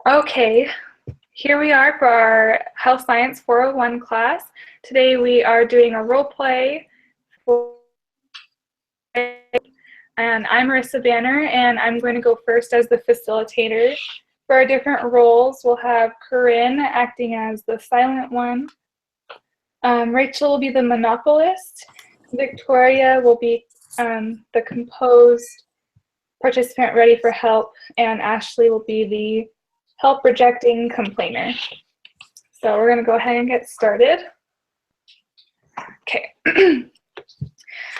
Okay, here we are for our Health Science 401 class. Today we are doing a role play for, and I'm Marissa Banner, and I'm going to go first as the facilitator. For our different roles, we'll have Corinne acting as the silent one. Rachel will be the monopolist. Victoria will be the composed participant ready for help, and Ashley will be the help rejecting complainer. So we're going to go ahead and get started. Okay.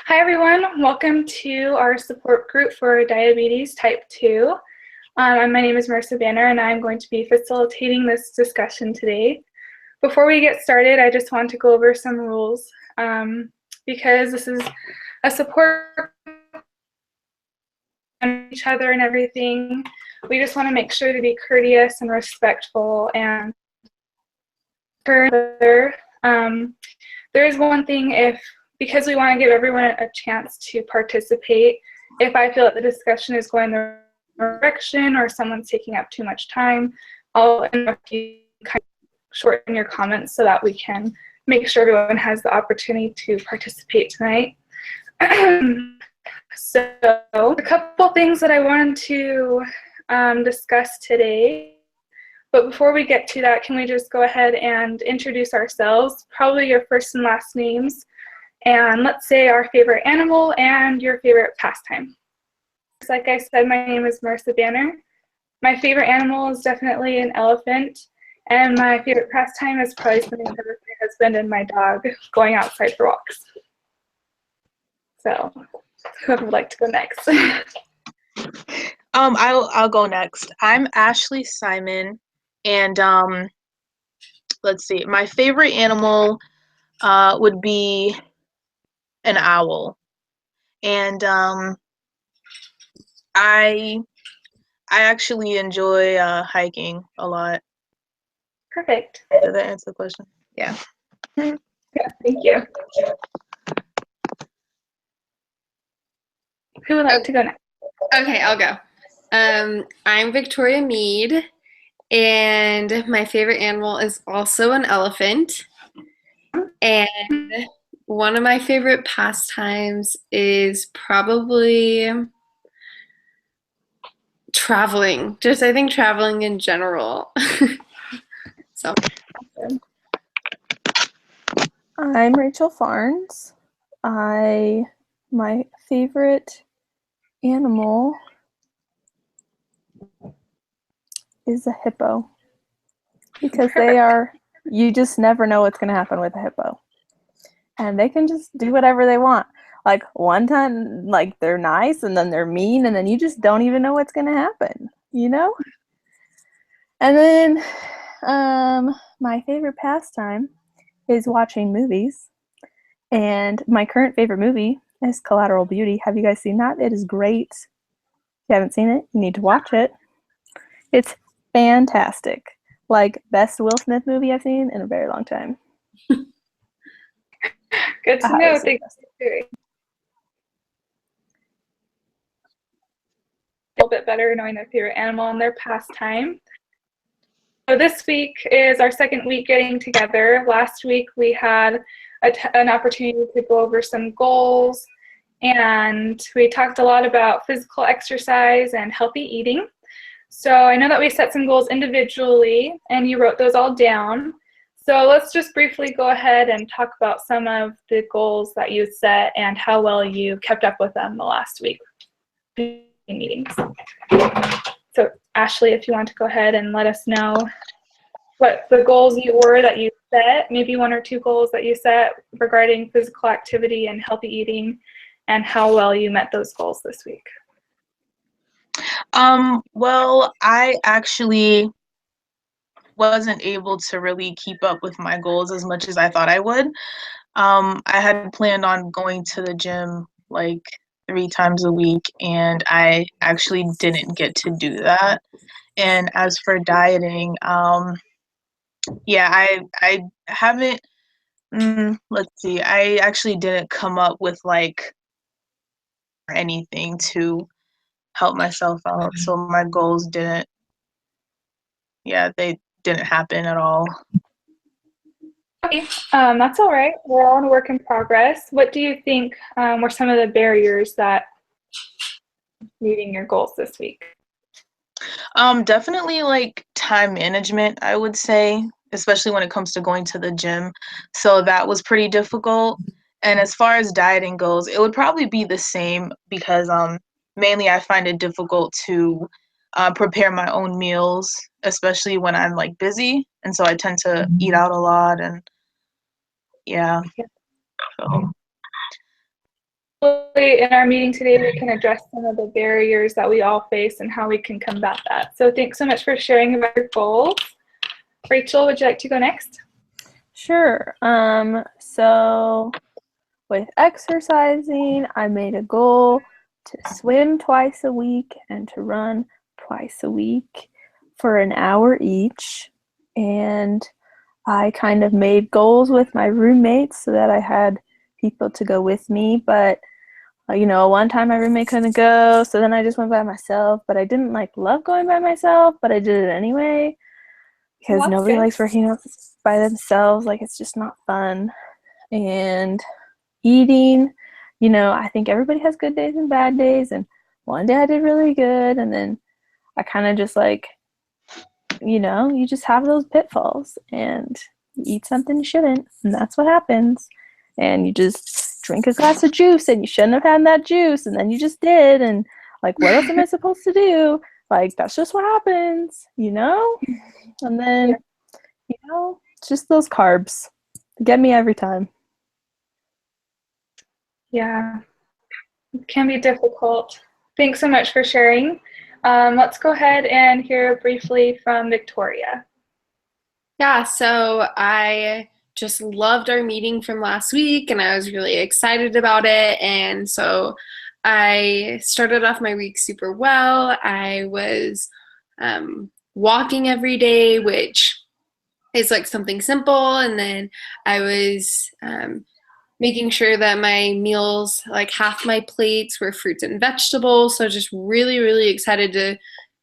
Hi, everyone. Welcome to our support group for diabetes type 2. My name is Marissa Banner, and I'm going to be facilitating this discussion today. Before we get started, I just want to go over some rules because this is a support on each other and everything. We just want to make sure to be courteous and respectful and further. There is one thing, because we want to give everyone a chance to participate, if I feel that the discussion is going the wrong direction or someone's taking up too much time, I'll interrupt you, kind of shorten your comments so that we can make sure everyone has the opportunity to participate tonight. So a couple things that I wanted to discuss today. But before we get to that, can we just go ahead and introduce ourselves, probably your first and last names, and let's say our favorite animal and your favorite pastime. Like I said, my name is Marissa Banner. My favorite animal is definitely an elephant, and my favorite pastime is probably spending time with my husband and my dog going outside for walks. So whoever would like to go next. I'll go next. I'm Ashley Simon, and let's see. My favorite animal would be an owl, and I actually enjoy hiking a lot. Perfect. Did that answer the question? Yeah. Yeah, thank you. Who would like to go next? Okay, I'll go. I'm Victoria Mead, and my favorite animal is also an elephant. And one of my favorite pastimes is probably traveling. I think traveling in general. So. I'm Rachel Farnes. My favorite animal is a hippo because you just never know what's going to happen with a hippo. And they can just do whatever they want. Like one time, like they're nice and then they're mean and then you just don't even know what's going to happen, you know? And then my favorite pastime is watching movies. And my current favorite movie is Collateral Beauty. Have you guys seen that? It is great. If you haven't seen it, you need to watch it. It's fantastic. Like, best Will Smith movie I've seen in a very long time. Good to know. Thank you. A little bit better knowing their favorite animal and their pastime. So this week is our second week getting together. Last week we had an opportunity to go over some goals, and we talked a lot about physical exercise and healthy eating. So I know that we set some goals individually, and you wrote those all down. So let's just briefly go ahead and talk about some of the goals that you set and how well you kept up with them the last week meetings. So Ashley, if you want to go ahead and let us know what the goals that you set, maybe one or two goals that you set regarding physical activity and healthy eating, and how well you met those goals this week. Well, I actually wasn't able to really keep up with my goals as much as I thought I would. I had planned on going to the gym like 3 times a week, and I actually didn't get to do that. And as for dieting, yeah, I haven't, let's see, I actually didn't come up with like anything to help myself out, so my goals didn't yeah, they didn't happen at all. Okay, that's all right. We're all in a work in progress. What do you think were some of the barriers that meeting your goals this week? Definitely like time management, I would say, especially when it comes to going to the gym. So that was pretty difficult. And as far as dieting goes, it would probably be the same because mainly I find it difficult to prepare my own meals, especially when I'm like busy. And so I tend to eat out a lot and yeah. So Hopefully in our meeting today, we can address some of the barriers that we all face and how we can combat that. So thanks so much for sharing about your goals. Rachel, would you like to go next? Sure. So with exercising, I made a goal to swim twice a week and to run twice a week for an hour each. And I kind of made goals with my roommates so that I had people to go with me. But, one time my roommate couldn't go, so then I just went by myself. But I didn't love going by myself, but I did it anyway because Well, that's nobody good. likes working out by themselves. It's just not fun. And eating, I think everybody has good days and bad days. And one day I did really good, and then I kind of just you just have those pitfalls and you eat something you shouldn't, and that's what happens. And you just drink a glass of juice and you shouldn't have had that juice, and then you just did, and what else am I supposed to do? That's just what happens, And then, it's just those carbs get me every time. Yeah, it can be difficult. Thanks so much for sharing. Let's go ahead and hear briefly from Victoria. Yeah, so I just loved our meeting from last week and I was really excited about it. And so I started off my week super well. I was walking every day, which is something simple. And then I was making sure that my meals, half my plates were fruits and vegetables. So just really, really excited to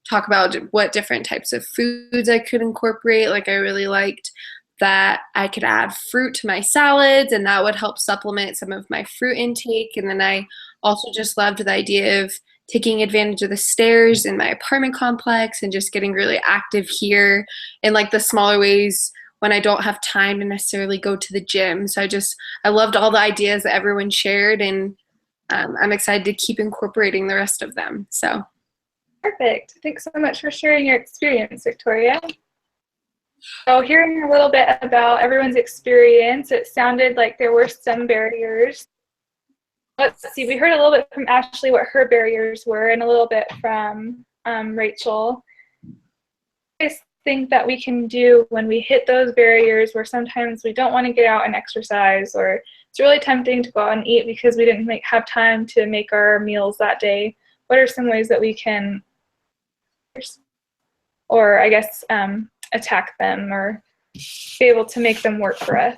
talk about what different types of foods I could incorporate. I really liked that I could add fruit to my salads and that would help supplement some of my fruit intake. And then I also just loved the idea of taking advantage of the stairs in my apartment complex and just getting really active here in the smaller ways when I don't have time to necessarily go to the gym. So I loved all the ideas that everyone shared, and I'm excited to keep incorporating the rest of them. So. Perfect. Thanks so much for sharing your experience, Victoria. So hearing a little bit about everyone's experience, it sounded like there were some barriers. Let's see, we heard a little bit from Ashley what her barriers were and a little bit from Rachel. I think that we can do when we hit those barriers where sometimes we don't want to get out and exercise, or it's really tempting to go out and eat because we didn't have time to make our meals that day. What are some ways that we can, or I guess, attack them or be able to make them work for us?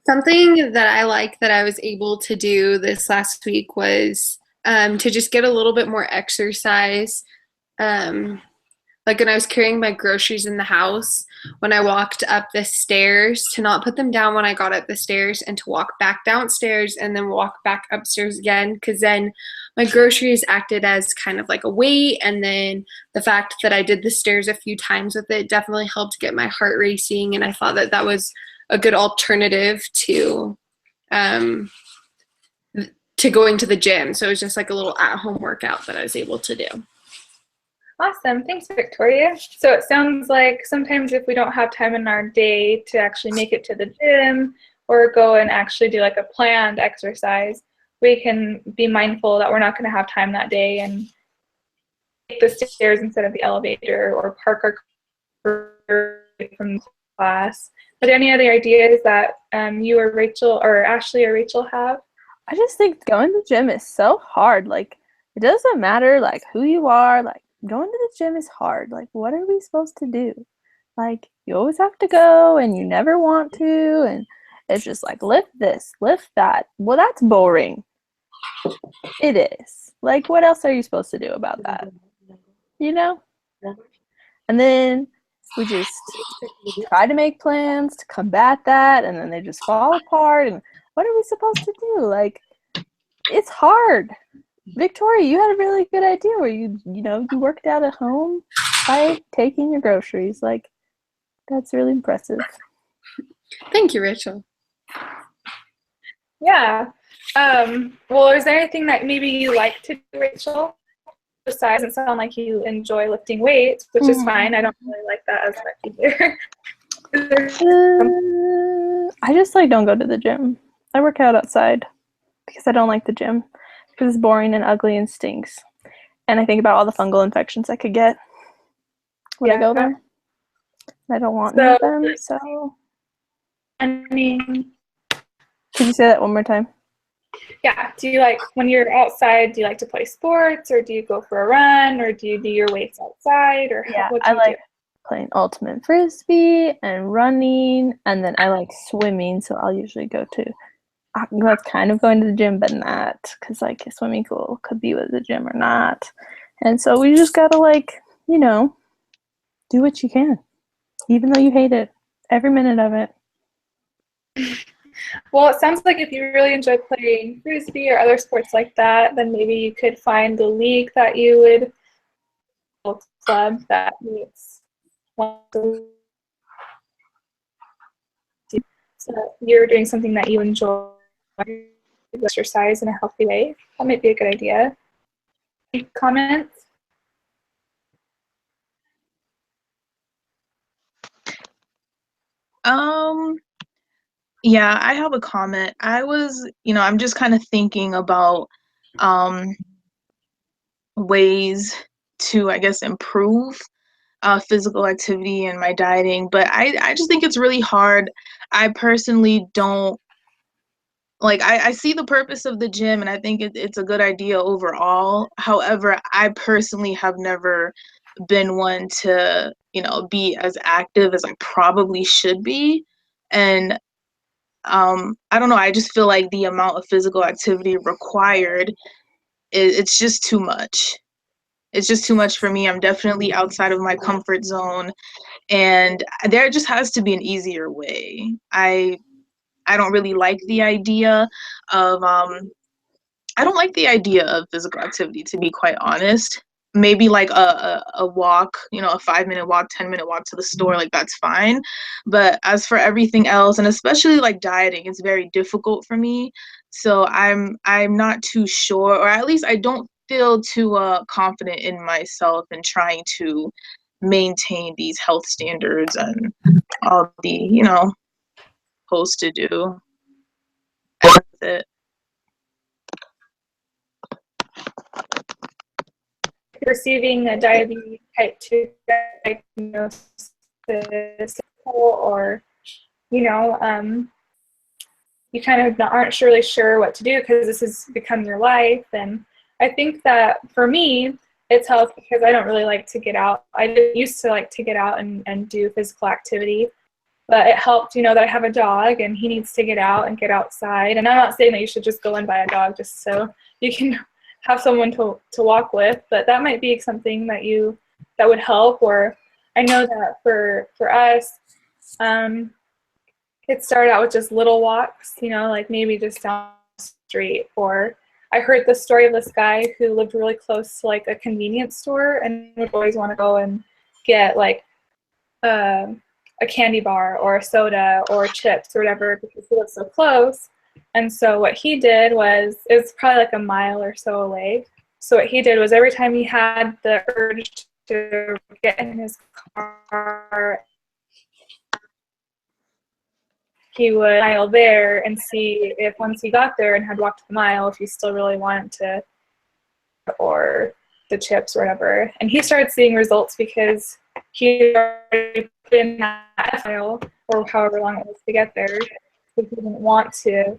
Something that I like that I was able to do this last week was to just get a little bit more exercise. When I was carrying my groceries in the house, when I walked up the stairs, to not put them down when I got up the stairs and to walk back downstairs and then walk back upstairs again, because then my groceries acted as kind of like a weight. And then the fact that I did the stairs a few times with it definitely helped get my heart racing. And I thought that that was a good alternative to going to the gym. So it was just a little at-home workout that I was able to do. Awesome. Thanks, Victoria. So it sounds like sometimes if we don't have time in our day to actually make it to the gym or go and actually do a planned exercise, we can be mindful that we're not going to have time that day and take the stairs instead of the elevator, or park our car from class. Are there any other ideas that you or Rachel or Ashley or Rachel have? I just think going to the gym is so hard. It doesn't matter who you are. Going to the gym is hard. What are we supposed to do? You always have to go and you never want to, and it's just lift this, lift that. Well, that's boring. It is. What else are you supposed to do about that? And then we just try to make plans to combat that, and then they just fall apart. And what are we supposed to do? Like, it's hard. Victoria, you had a really good idea where you worked out at home by taking your groceries. Like, that's really impressive. Thank you, Rachel. Yeah. Well, is there anything that maybe you like to do, Rachel? Besides, it sounds like you enjoy lifting weights, which is fine. I don't really like that as much either. I just don't go to the gym. I work out outside because I don't like the gym because it's boring and ugly and stinks. And I think about all the fungal infections I could get when I go there. I don't want any of them. So, I mean, could you say that one more time? Yeah. Do you when you're outside, do you like to play sports, or do you go for a run, or do you do your weights outside, or what do you do? Playing ultimate frisbee and running, and then I like swimming, so I'll usually go to that's kind of going to the gym, but not, because a swimming pool could be with the gym or not. And so we just gotta do what you can, even though you hate it, every minute of it. Well, it sounds like if you really enjoy playing frisbee or other sports like that, then maybe you could find a league that you would club that meets so you're doing something that you enjoy, exercise in a healthy way. That might be a good idea. Any comments? Yeah, I have a comment. I was, I'm just kind of thinking about ways to, I guess, improve physical activity and my dieting, but I just think it's really hard. I personally don't I see the purpose of the gym, and I think it's a good idea overall. However, I personally have never been one to, be as active as I probably should be. And I don't know, I just feel like the amount of physical activity required, it's just too much. It's just too much for me. I'm definitely outside of my comfort zone, and there just has to be an easier way. I don't really like the idea of I don't like the idea of physical activity, to be quite honest. Maybe a walk, a 5-minute walk, 10-minute walk to the store, that's fine. But as for everything else, and especially dieting, it's very difficult for me. So I'm not too sure, or at least I don't feel too confident in myself in trying to maintain these health standards and all the, supposed to do with it. Receiving a diabetes type 2 diagnosis, or you kind of aren't really sure what to do because this has become your life. And I think that for me, it's helped because I don't really like to get out. I used to like to get out and do physical activity, but it helped, that I have a dog and he needs to get out and get outside. And I'm not saying that you should just go and buy a dog just so you can have someone to walk with, but that might be something that would help. Or I know that for us, it started out with just little walks, maybe just down the street. Or I heard the story of this guy who lived really close to a convenience store and would always want to go and get a candy bar or a soda or chips or whatever because he lived so close. And so what he did was, it was probably a mile or so away. So what he did was every time he had the urge to get in his car, he would mile there and see if once he got there and had walked the mile, if he still really wanted to, or the chips or whatever. And he started seeing results because he already put in that mile or however long it was to get there. He didn't want to,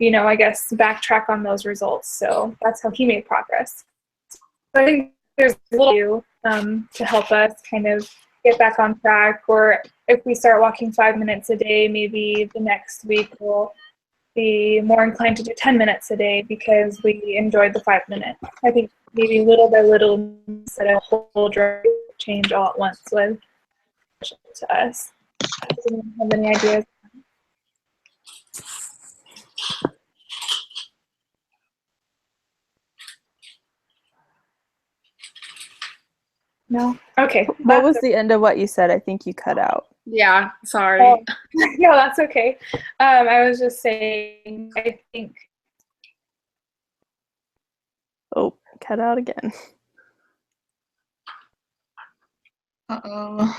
I guess, backtrack on those results. So that's how he made progress. So I think there's a little to help us kind of get back on track. Or if we start walking 5 minutes a day, maybe the next week we'll be more inclined to do 10 minutes a day because we enjoyed the 5 minutes. I think maybe little by little instead of whole drastic change all at once was special to us. Does anyone have any ideas? No? Okay. What was the end of what you said? I think you cut out. Yeah, sorry. Oh, no, that's okay. I was just saying, I think. Oh, cut out again. Uh-oh.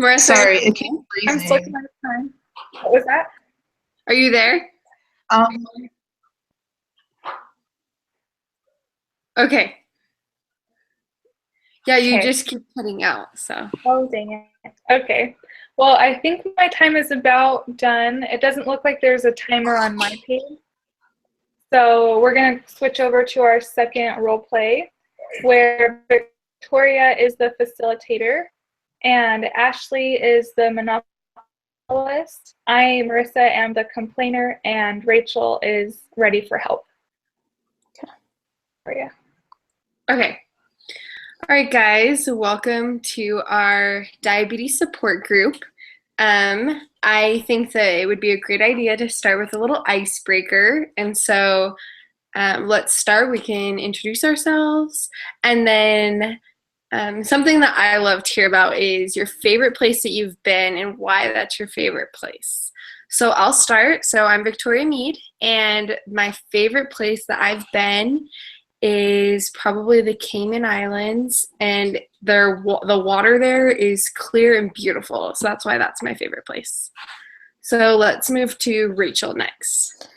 Marissa, Sorry, it keeps I'm still freezing. out of time. What was that? are you there? Um, Okay. Yeah, you Okay. just keep cutting out, so. Oh, dang it. Okay. Well, I think my time is about done. It doesn't look like there's a timer on my page. So we're going to switch over to our second role play, where Victoria is the facilitator and Ashley is the monopolist. I, Marissa, am the complainer, and Rachel is ready for help. Okay. Victoria. Okay. All right, guys, welcome to our diabetes support group. I think that it would be a great idea to start with a little icebreaker. And so let's start. We can introduce ourselves. And then something that I love to hear about is your favorite place that you've been and why that's your favorite place. So I'll start. So I'm Victoria Mead, and my favorite place that I've been is probably the Cayman Islands, and the water there is clear and beautiful, so that's why that's my favorite place. So let's move to Rachel next.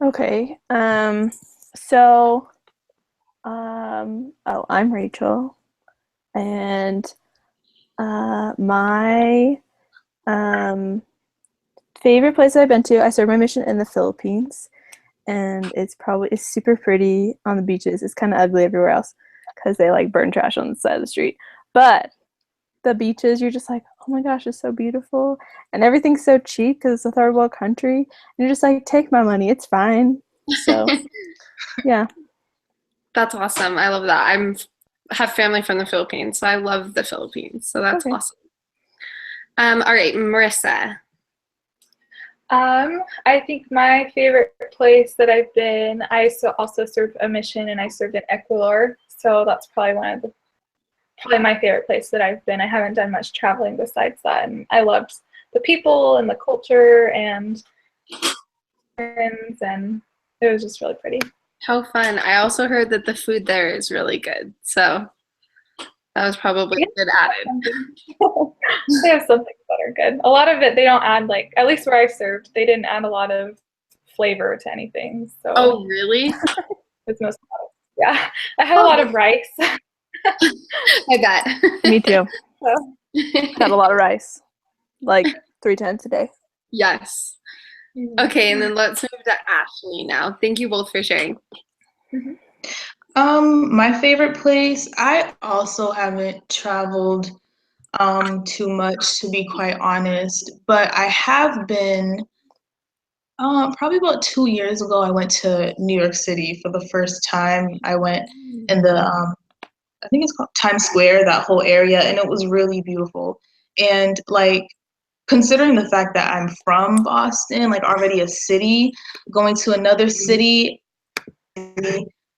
Okay. I'm Rachel, and my favorite place I've been to, I served my mission in the Philippines, and it's super pretty on the beaches. It's kind of ugly everywhere else because they like burn trash on the side of the street. But the beaches, you're just like, oh my gosh, it's so beautiful, and everything's so cheap because it's a third world country. And you're just like, take my money, it's fine. So, yeah. That's awesome. I love that. I have family from the Philippines, so I love the Philippines. So that's Okay. awesome. All right, Marissa. I think my favorite place that I've been, I also served a mission, and I served in Ecuador, so that's probably my favorite place that I've been. I haven't done much traveling besides that, and I loved the people and the culture and it was just really pretty. How fun. I also heard that the food there is really good, so that was probably good added. They have some things that are good. A lot of it, they don't add, like, at least where I served, they didn't add a lot of flavor to anything. So Oh, really? it's most, yeah. I had a lot of rice. I bet. Me too. So, Had a lot of rice, like 3 times a day. Yes. Okay, and then let's move to Ashley now. Thank you both for sharing. My favorite place, I also haven't traveled too much, to be quite honest, but I have been probably about 2 years ago. I went to New York City for the first time. I went in the I think it's called Times Square, that whole area, and it was really beautiful. And like, considering the fact that I'm from Boston, like already a city, going to another city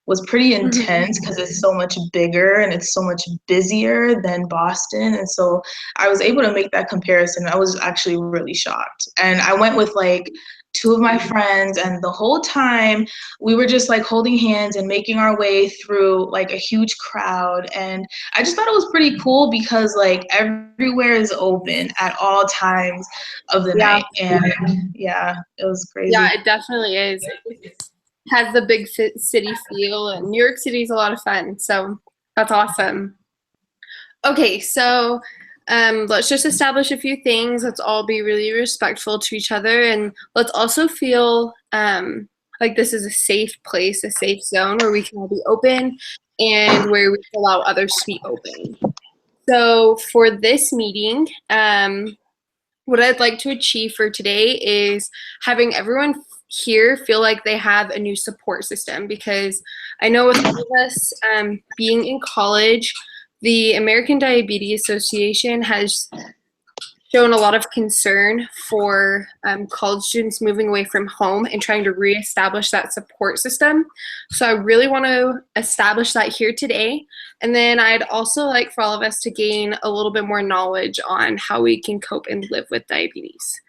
was pretty intense because it's so much bigger and it's so much busier than Boston. And so I was able to make that comparison. I was actually really shocked. And I went with like 2 of my friends, and the whole time we were just like holding hands and making our way through like a huge crowd. And I just thought it was pretty cool because like everywhere is open at all times of the night. And yeah, it was crazy. Yeah, it definitely is. It has the big city feel, and New York City is a lot of fun. So that's awesome. Okay, so let's just establish a few things. Let's all be really respectful to each other, and let's also feel like this is a safe place, a safe zone where we can all be open and where we can allow others to be open. So for this meeting, what I'd like to achieve for today is having everyone here feel like they have a new support system, because I know with all of us being in college, the American Diabetes Association has shown a lot of concern for college students moving away from home and trying to reestablish that support system. So I really want to establish that here today. And then I'd also like for all of us to gain a little bit more knowledge on how we can cope and live with diabetes.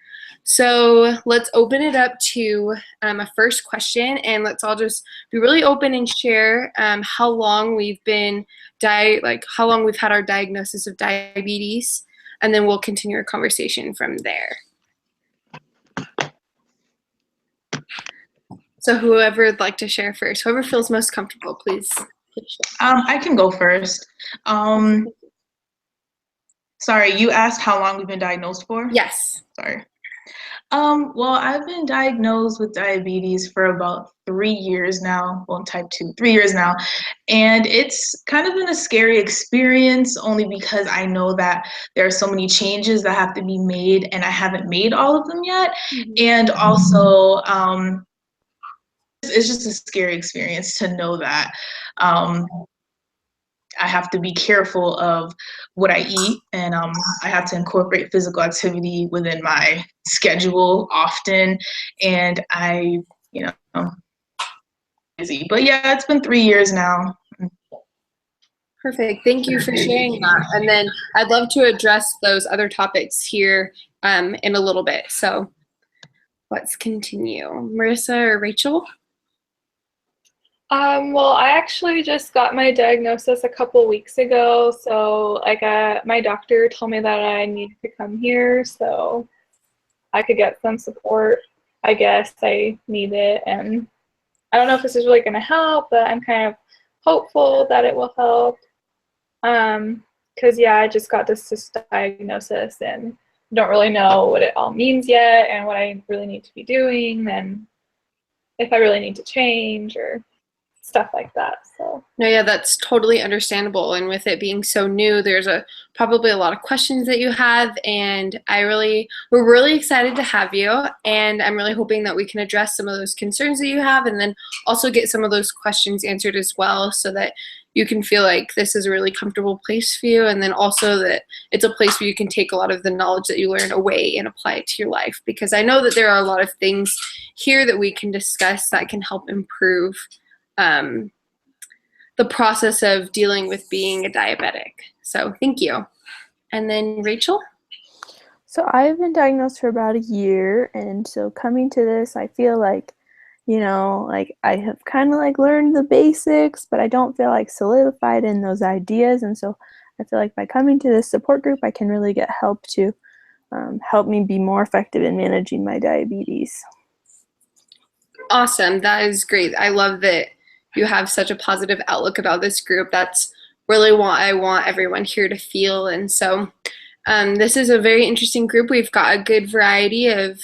So let's open it up to a first question, and let's all just be really open and share how long we've been how long we've had our diagnosis of diabetes, and then we'll continue our conversation from there. So whoever would like to share first, whoever feels most comfortable, please share. I can go first. Sorry, you asked how long we've been diagnosed for? Yes. Sorry. Well, I've been diagnosed with diabetes for about 3 years now. Well, type 2, 3 years now. And it's kind of been a scary experience, only because I know that there are so many changes that have to be made, and I haven't made all of them yet. Mm-hmm. And also, it's just a scary experience to know that I have to be careful of what I eat, and I have to incorporate physical activity within my schedule often, and busy. But yeah, it's been 3 years now. Perfect. Thank you for sharing that. And then I'd love to address those other topics here in a little bit. So let's continue. Marissa or Rachel? Well, I actually just got my diagnosis a couple weeks ago, so my doctor told me that I needed to come here so I could get some support. I guess I need it, and I don't know if this is really going to help, but I'm kind of hopeful that it will help. Because yeah, I just got this diagnosis and don't really know what it all means yet, and what I really need to be doing, and if I really need to change or stuff like that. So no, yeah, that's totally understandable. And with it being so new, there's probably a lot of questions that you have, and we're really excited to have you, and I'm really hoping that we can address some of those concerns that you have, and then also get some of those questions answered as well, so that you can feel like this is a really comfortable place for you, and then also that it's a place where you can take a lot of the knowledge that you learn away and apply it to your life, because I know that there are a lot of things here that we can discuss that can help improve the process of dealing with being a diabetic. So thank you. And then Rachel? So I've been diagnosed for about a year, and so coming to this, I feel like, I have kind of learned the basics, but I don't feel solidified in those ideas. And so I feel like by coming to this support group, I can really get help to help me be more effective in managing my diabetes. Awesome. That is great. I love that you have such a positive outlook about this group. That's really what I want everyone here to feel. And so this is a very interesting group. We've got a good variety of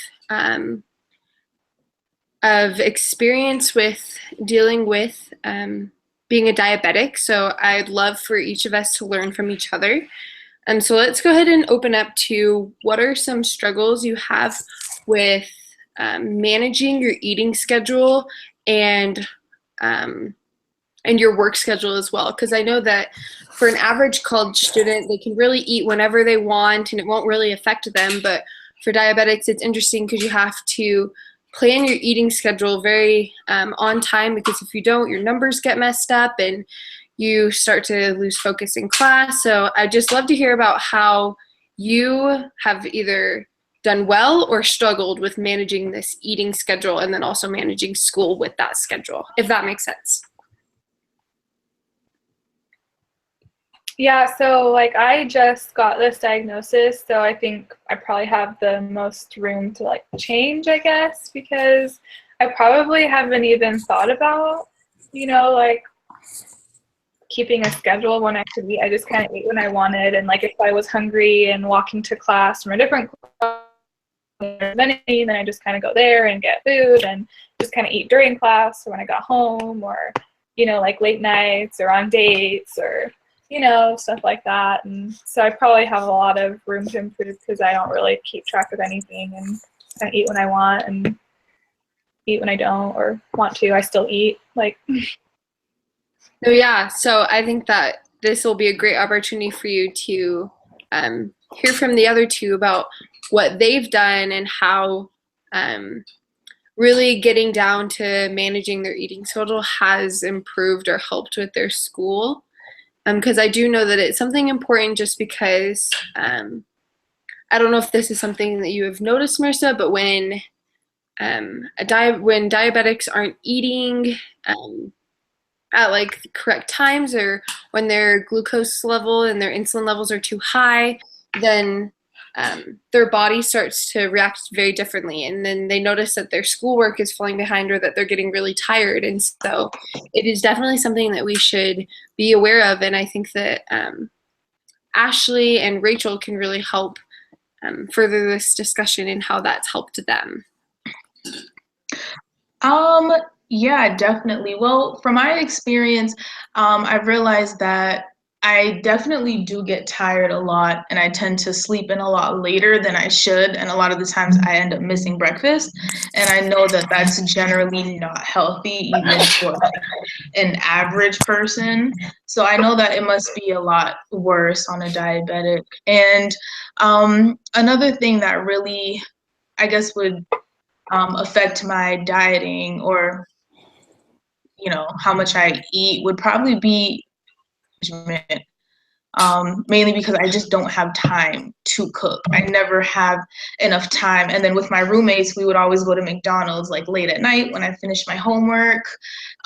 experience with dealing with being a diabetic. So I'd love for each of us to learn from each other. So let's go ahead and open up to what are some struggles you have with managing your eating schedule and your work schedule as well. Because I know that for an average college student, they can really eat whenever they want and it won't really affect them. But for diabetics, it's interesting because you have to plan your eating schedule very on time, because if you don't, your numbers get messed up and you start to lose focus in class. So I'd just love to hear about how you have either done well or struggled with managing this eating schedule, and then also managing school with that schedule, if that makes sense. Yeah, so I just got this diagnosis, so I think I probably have the most room to change, I guess, because I probably haven't even thought about, keeping a schedule when I could eat. I just kind of ate when I wanted, and if I was hungry and walking to class from a different class, then I just kind of go there and get food and just kind of eat during class or when I got home, or late nights or on dates or stuff like that. And so I probably have a lot of room to improve because I don't really keep track of anything and I eat when I want and eat when I don't or want to. I still eat. So yeah, so I think that this will be a great opportunity for you to hear from the other two about what they've done and how really getting down to managing their eating schedule has improved or helped with their school. Because I do know that it's something important just because I don't know if this is something that you have noticed, Marissa, but when when diabetics aren't eating at like the correct times, or when their glucose level and their insulin levels are too high, then their body starts to react very differently, and then they notice that their schoolwork is falling behind or that they're getting really tired. And so it is definitely something that we should be aware of, and I think that Ashley and Rachel can really help further this discussion and how that's helped them. Yeah, definitely. Well, from my experience, I've realized that I definitely do get tired a lot, and I tend to sleep in a lot later than I should, and a lot of the times I end up missing breakfast, and I know that that's generally not healthy even for an average person. So I know that it must be a lot worse on a diabetic. And another thing that really, I guess, would affect my dieting or how much I eat would probably be management. Mainly because I just don't have time to cook. I never have enough time. And then with my roommates, we would always go to McDonald's like late at night when I finished my homework.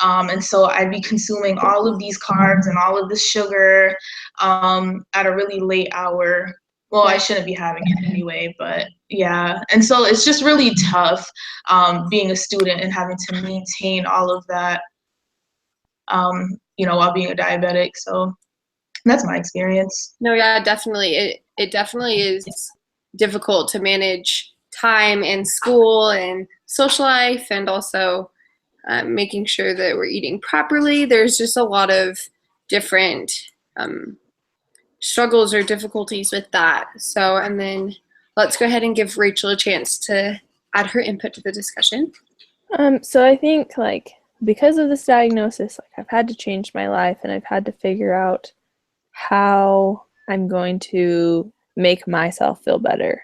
And so I'd be consuming all of these carbs and all of this sugar at a really late hour. Well, I shouldn't be having it anyway, but yeah. And so it's just really tough being a student and having to maintain all of that, while being a diabetic. So that's my experience. No, yeah, definitely. It definitely is difficult to manage time and school and social life, and also making sure that we're eating properly. There's just a lot of different struggles or difficulties with that. So, and then let's go ahead and give Rachel a chance to add her input to the discussion. So I think because of this diagnosis, I've had to change my life, and I've had to figure out how I'm going to make myself feel better.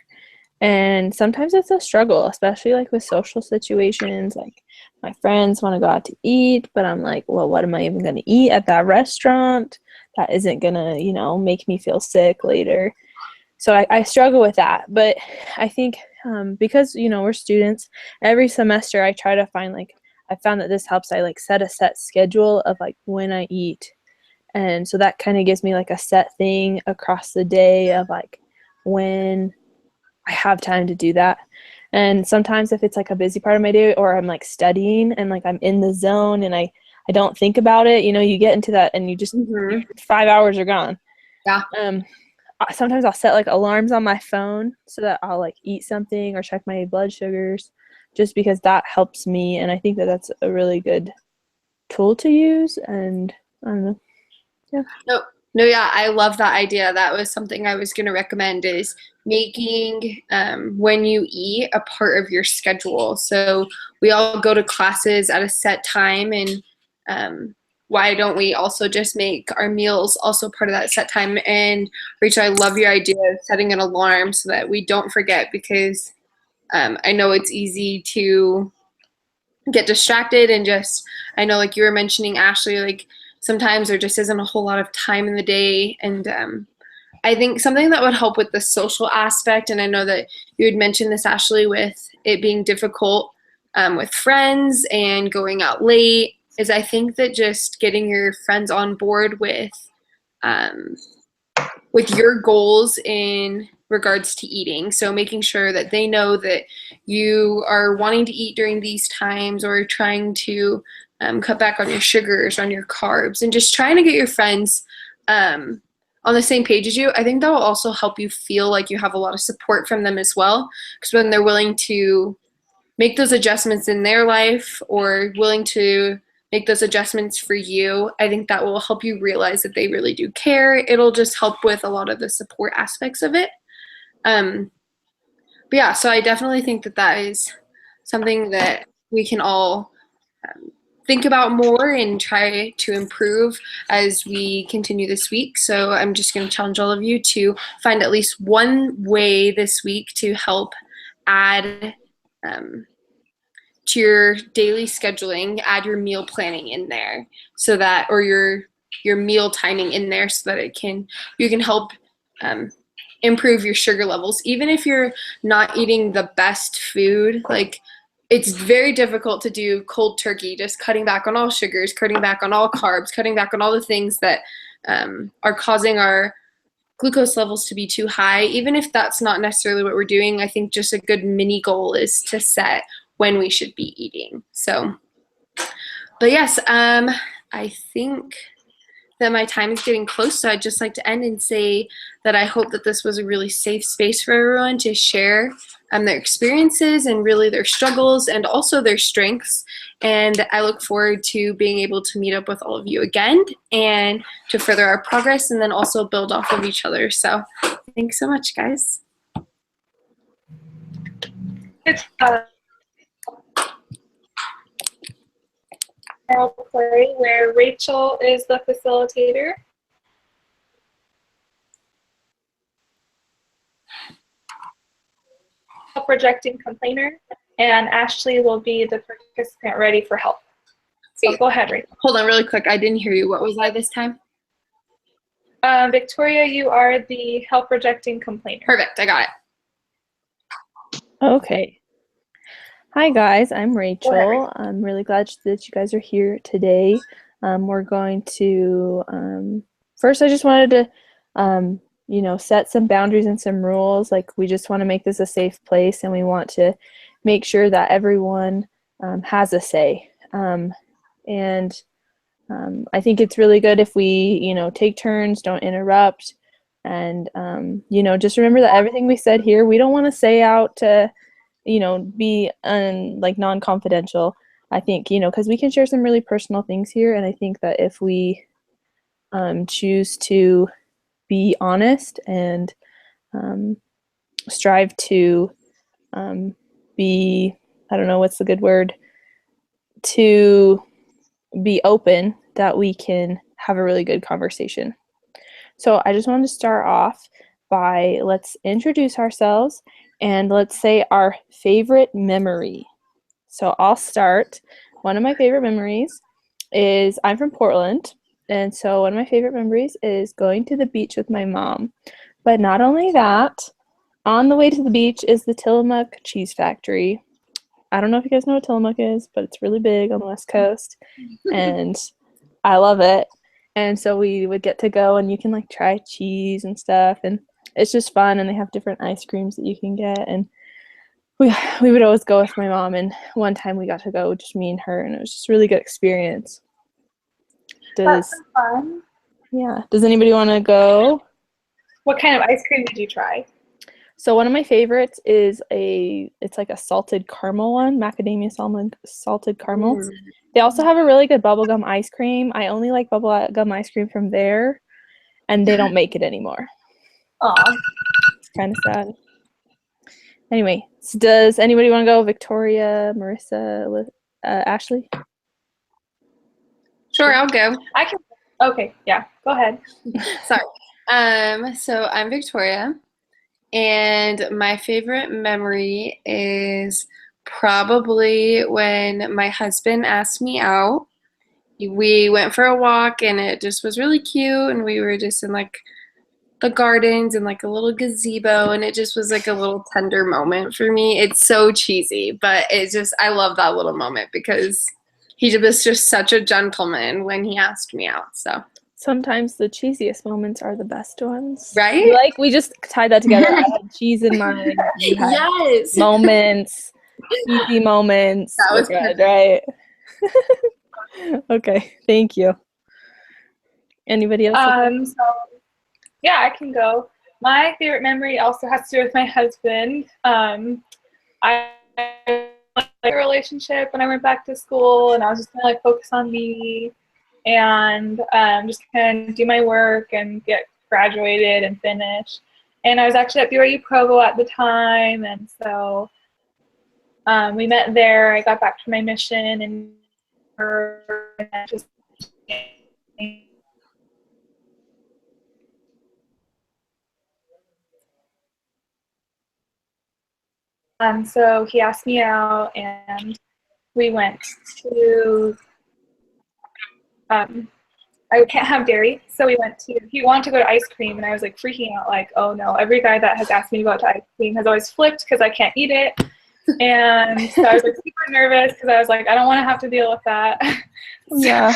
And sometimes it's a struggle, especially with social situations. My friends want to go out to eat, but I'm like, well, what am I even going to eat at that restaurant? That isn't going to, make me feel sick later. So I struggle with that. But I think because, we're students, every semester I try to find I found that this helps. I set a set schedule of when I eat. And so that kind of gives me a set thing across the day of when I have time to do that. And sometimes if it's a busy part of my day, or I'm studying and I'm in the zone and I don't think about it, you get into that and you just 5 hours are gone. Yeah. Sometimes I'll set alarms on my phone so that I'll eat something or check my blood sugars, just because that helps me. And I think that that's a really good tool to use. And I don't know. Yeah. No, yeah, I love that idea. That was something I was going to recommend, is making when you eat a part of your schedule. So we all go to classes at a set time, and why don't we also just make our meals also part of that set time? And Rachel, I love your idea of setting an alarm so that we don't forget, because I know it's easy to get distracted, and just, I know you were mentioning, Ashley, sometimes there just isn't a whole lot of time in the day. And I think something that would help with the social aspect, and I know that you had mentioned this, Ashley, with it being difficult with friends and going out late, is I think that just getting your friends on board with your goals in regards to eating. So making sure that they know that you are wanting to eat during these times, or trying to cut back on your sugars, on your carbs, and just trying to get your friends on the same page as you. I think that will also help you feel like you have a lot of support from them as well, because when they're willing to make those adjustments in their life, or willing to make those adjustments for you. I think that will help you realize that they really do care. It'll just help with a lot of the support aspects of it. But yeah, so I definitely think that that is something that we can all think about more and try to improve as we continue this week. So I'm just going to challenge all of you to find at least one way this week to help add to your daily scheduling, add your meal planning in there so that, or your meal timing in there so that you can help improve your sugar levels. Even if you're not eating the best food, like it's very difficult to do cold turkey, just cutting back on all sugars, cutting back on all carbs, cutting back on all the things that are causing our glucose levels to be too high. Even if that's not necessarily what we're doing, I think just a good mini goal is to set when we should be eating. So, but yes, I think that my time is getting close, so I'd just like to end and say that I hope that this was a really safe space for everyone to share their experiences and really their struggles and also their strengths. And I look forward to being able to meet up with all of you again and to further our progress and then also build off of each other. So thanks so much, guys. It's role play where Rachel is the facilitator. Projecting complainer, and Ashley will be the participant ready for help. So go ahead, Rachel. Hold on really quick. I didn't hear you. What was I this time? Victoria, you are the help projecting complainer. Perfect. I got it. Okay. Hi guys, I'm Rachel. I'm really glad that you guys are here today. We're going to, first I just wanted to, set some boundaries and some rules. Like we just want to make this a safe place and we want to make sure that everyone has a say. And I think it's really good if we, take turns, don't interrupt. And, just remember that everything we said here, we don't want to say out to, be non-confidential. I think, because we can share some really personal things here. And I think that if we choose to be honest and strive to be, I don't know, what's the good word, to be open, that we can have a really good conversation. So I just wanted to start off by, let's introduce ourselves and let's say our favorite memory. So I'll start. One of my favorite memories is, I'm from Portland, and so one of my favorite memories is going to the beach with my mom. But not only that, on the way to the beach is the Tillamook Cheese Factory. I don't know if you guys know what Tillamook is, but it's really big on the West Coast, and I love it. And so we would get to go, and you can try cheese and stuff, and it's just fun. And they have different ice creams that you can get, and we would always go with my mom. And one time we got to go, just me and her, and it was just a really good experience. That's fun. Yeah. Does anybody want to go? What kind of ice cream did you try? So one of my favorites is it's like a salted caramel one, macadamia salted caramels. They also have a really good bubblegum ice cream. I only like bubblegum ice cream from there, and they don't make it anymore. Aw. It's kind of sad. Anyway, so does anybody want to go? Victoria, Marissa, Ashley? Sure, I'll go. I can. Okay, yeah, go ahead. Sorry. So I'm Victoria, and my favorite memory is probably when my husband asked me out. We went for a walk, and it just was really cute, and we were just in the gardens and a little gazebo, and it just was a little tender moment for me. It's so cheesy, but I love that little moment because he was just such a gentleman when he asked me out. So sometimes the cheesiest moments are the best ones. Right? We just tied that together. I had cheese in mind. You had Yes. moments, cheesy moments. That was good, right? Okay, thank you. Anybody else? So yeah, I can go. My favorite memory also has to do with my husband. I like a relationship when I went back to school, and I was just gonna like focus on me and just kind of do my work and get graduated and finish. And I was actually at BYU Provo at the time, and so we met there. I got back from my mission and just so he asked me out, and we went to I can't have dairy, so he wanted to go to ice cream, and I was like freaking out, like, oh no, every guy that has asked me to go out to ice cream has always flipped because I can't eat it. And so I was like super nervous because I was like, I don't want to have to deal with that. So Yeah.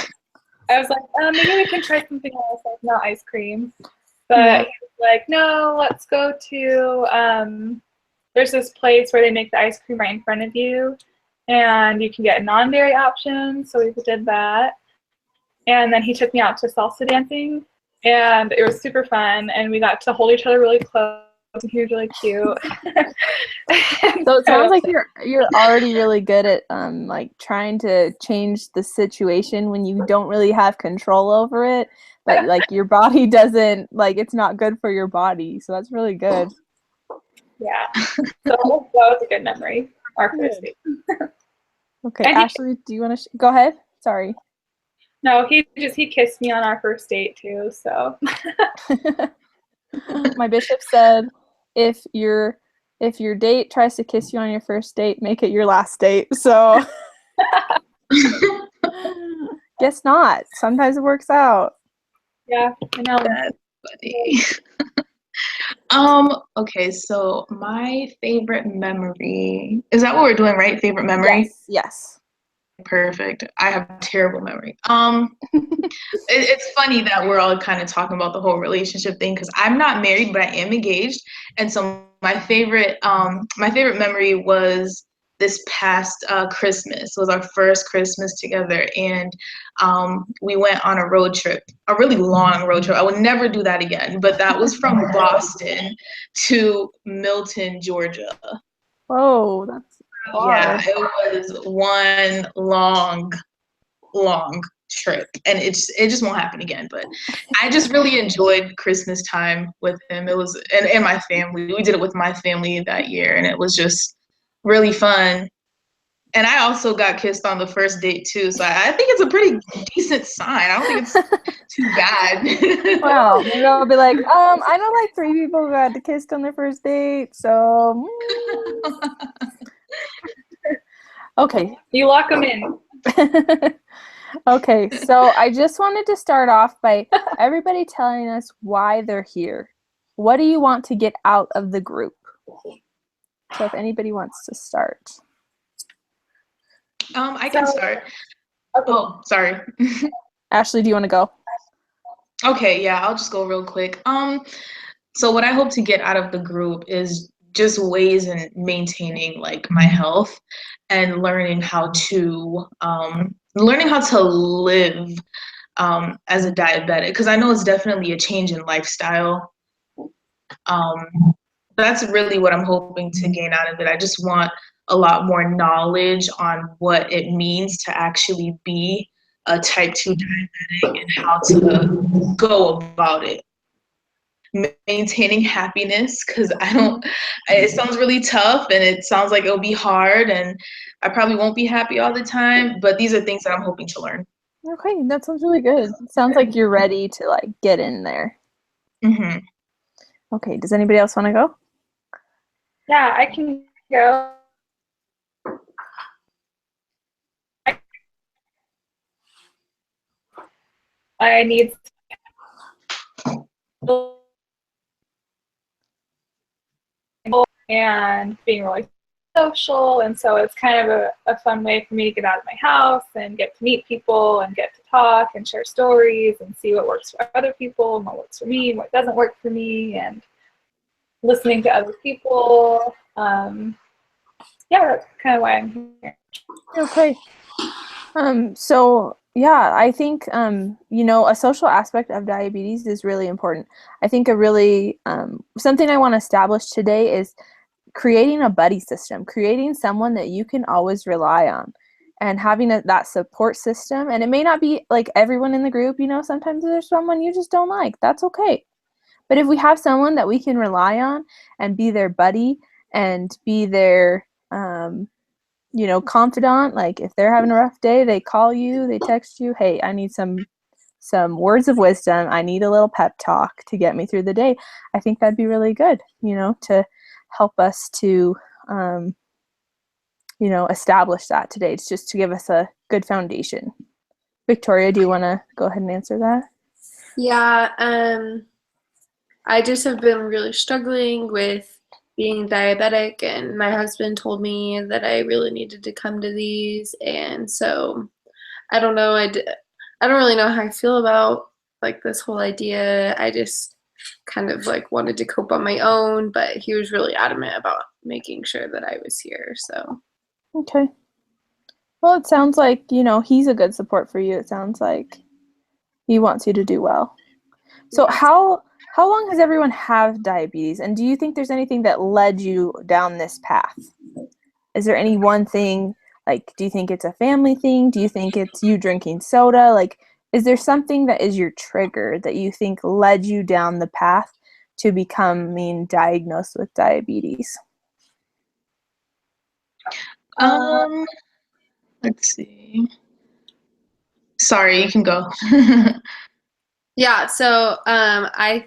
I was like, maybe we can try something else, like not ice cream. But he was like, no, let's go to, there's this place where they make the ice cream right in front of you, and you can get non-dairy options. So we did that. And then he took me out to salsa dancing, and it was super fun, and we got to hold each other really close, and he was really cute. So it sounds like you're already really good at like trying to change the situation when you don't really have control over it, but like your body doesn't, like, it's not good for your body. So that's really good. Yeah. So that was a good memory. Our first date. Okay, And he- Ashley, do you want to go ahead? Sorry. No, he kissed me on our first date too. So My bishop said, if your date tries to kiss you on your first date, make it your last date. So guess not. Sometimes it works out. yeah, I know. That's funny. Okay, so my favorite memory, is that what we're doing, right? Favorite memory? Yes. Perfect. I have terrible memory. It's funny that we're all kind of talking about the whole relationship thing because I'm not married, but I am engaged. And so my favorite memory was this past Christmas. It was our first Christmas together, and we went on a road trip, a really long road trip. I would never do that again, but that was from Boston to Milton, Georgia. Whoa, that's far. Yeah, it was one long trip, and it just won't happen again. But I just really enjoyed Christmas time with him. It was and my family. We did it with my family that year, and it was just really fun. And I also got kissed on the first date too, so I think it's a pretty decent sign. I don't think it's too bad. Wow, maybe I'll be like, I know like 3 people who got kissed on their first date, so okay. You lock them in. Okay, so I just wanted to start off by everybody telling us why they're here. What do you want to get out of the group? So if anybody wants to start. I can start. Okay. Oh, sorry. Ashley, do you want to go? Okay, yeah, I'll just go real quick. So what I hope to get out of the group is just ways in maintaining like my health and learning how to live as a diabetic, because I know it's definitely a change in lifestyle. That's really what I'm hoping to gain out of it. I just want a lot more knowledge on what it means to actually be a type 2 diabetic and how to go about it. Maintaining happiness, because it sounds really tough and it sounds like it'll be hard and I probably won't be happy all the time, but these are things that I'm hoping to learn. Okay, that sounds really good. It sounds like you're ready to like get in there. Mm-hmm. Okay, does anybody else want to go? Yeah, I can go. I need and being really social, and so it's kind of a fun way for me to get out of my house and get to meet people and get to talk and share stories and see what works for other people and what works for me and what doesn't work for me, and listening to other people. Yeah, that's kind of why I'm here. Okay. So yeah, I think a social aspect of diabetes is really important. I think a really something I want to establish today is creating a buddy system, creating someone that you can always rely on, and having that support system. And it may not be like everyone in the group, you know, sometimes there's someone you just don't like. That's okay. But if we have someone that we can rely on and be their buddy and be their, you know, confidant, like if they're having a rough day, they call you, they text you, hey, I need some words of wisdom. I need a little pep talk to get me through the day. I think that'd be really good, you know, to help us to, you know, establish that today. It's just to give us a good foundation. Victoria, do you want to go ahead and answer that? Yeah, I just have been really struggling with being diabetic, and my husband told me that I really needed to come to these, and so I don't know. I don't really know how I feel about like this whole idea. I just kind of like wanted to cope on my own, but he was really adamant about making sure that I was here. So Okay. Well, it sounds like, you know, he's a good support for you. It sounds like he wants you to do well. So yeah. how long has everyone have diabetes? And do you think there's anything that led you down this path? Is there any one thing, like, do you think it's a family thing? Do you think it's you drinking soda? Like, is there something that is your trigger that you think led you down the path to becoming diagnosed with diabetes? Let's see. Sorry, you can go. Yeah, so I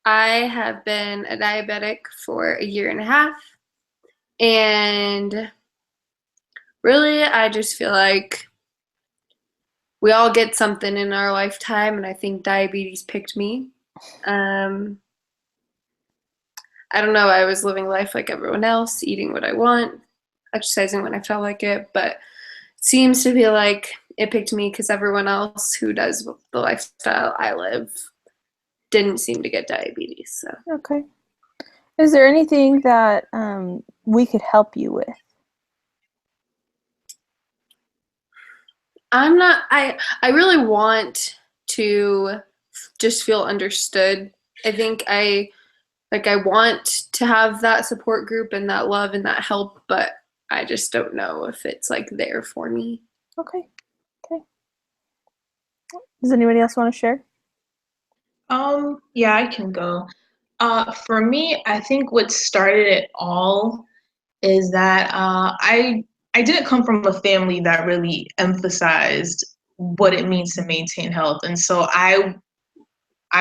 have been a diabetic for a year and a half, and really I just feel like we all get something in our lifetime, and I think diabetes picked me. I don't know, I was living life like everyone else, eating what I want, exercising when I felt like it, but it seems to be like it picked me because everyone else who does the lifestyle I live didn't seem to get diabetes. So Okay. Is there anything that we could help you with? I really want to just feel understood. I think I want to have that support group and that love and that help, but I just don't know if it's like there for me. Okay. Does anybody else want to share? Yeah, I can go. For me, I think what started it all is that I didn't come from a family that really emphasized what it means to maintain health, and so I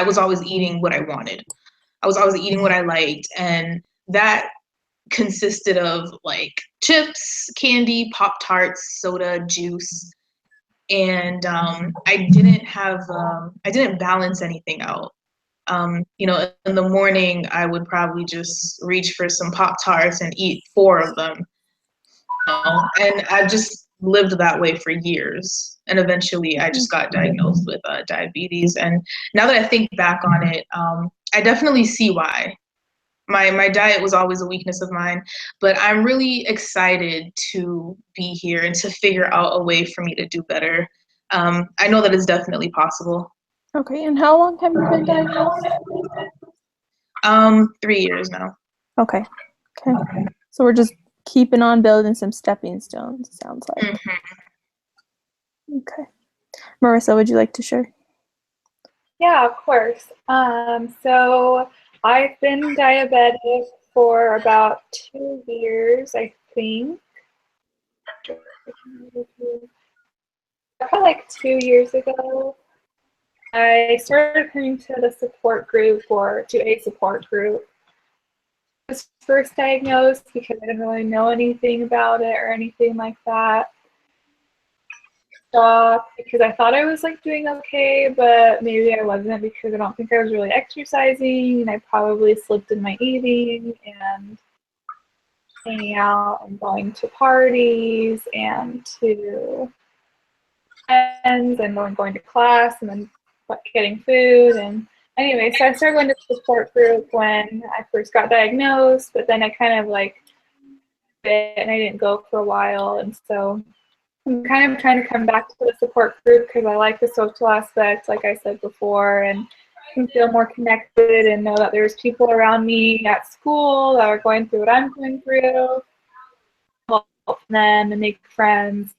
was always eating what I wanted. I was always eating what I liked, and that consisted of like chips, candy, Pop Tarts, soda, juice, and I didn't balance anything out. You know, in the morning, I would probably just reach for some Pop Tarts and eat 4 of them. And I just lived that way for years. And eventually, I just got diagnosed with diabetes. And now that I think back on it, I definitely see why. My diet was always a weakness of mine, but I'm really excited to be here and to figure out a way for me to do better. I know that it's definitely possible. Okay, and how long have you been diagnosed? 3 years now. Okay. So we're just keeping on building some stepping stones, it sounds like. Mm-hmm. Okay. Marissa, would you like to share? Yeah, of course. So I've been diabetic for about 2 years, I think. Probably like 2 years ago, I started coming to the support group or to a support group. I was first diagnosed because I didn't really know anything about it or anything like that. Because I thought I was like doing okay, but maybe I wasn't because I don't think I was really exercising, and I probably slipped in my eating and hanging out and going to parties and to friends and then going to class and then getting food. And anyway, so I started going to the support group when I first got diagnosed, but then I kind of like bit and I didn't go for a while, and so I'm kind of trying to come back to the support group because I like the social aspect, like I said before, and can feel more connected and know that there's people around me at school that are going through what I'm going through. Help them and make friends,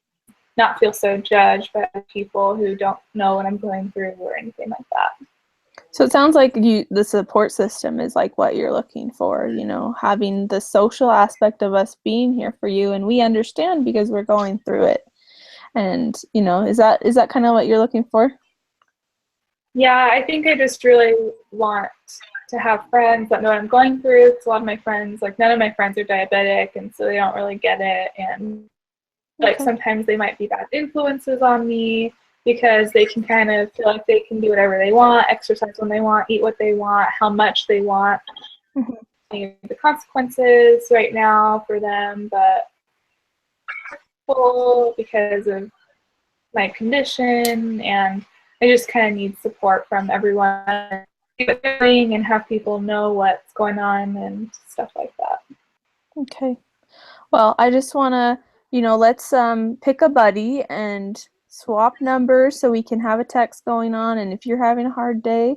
not feel so judged by people who don't know what I'm going through or anything like that. So it sounds like the support system is like what you're looking for, having the social aspect of us being here for you, and we understand because we're going through it. And, is that kind of what you're looking for? Yeah, I think I just really want to have friends that know what I'm going through. Because a lot of my friends, like none of my friends are diabetic, and so they don't really get it. And like sometimes they might be bad influences on me because they can kind of feel like they can do whatever they want, exercise when they want, eat what they want, how much they want. The consequences right now for them, but because of my condition, and I just kind of need support from everyone and have people know what's going on and stuff like that. Okay. Well, I just want to, let's pick a buddy and swap numbers so we can have a text going on. And if you're having a hard day,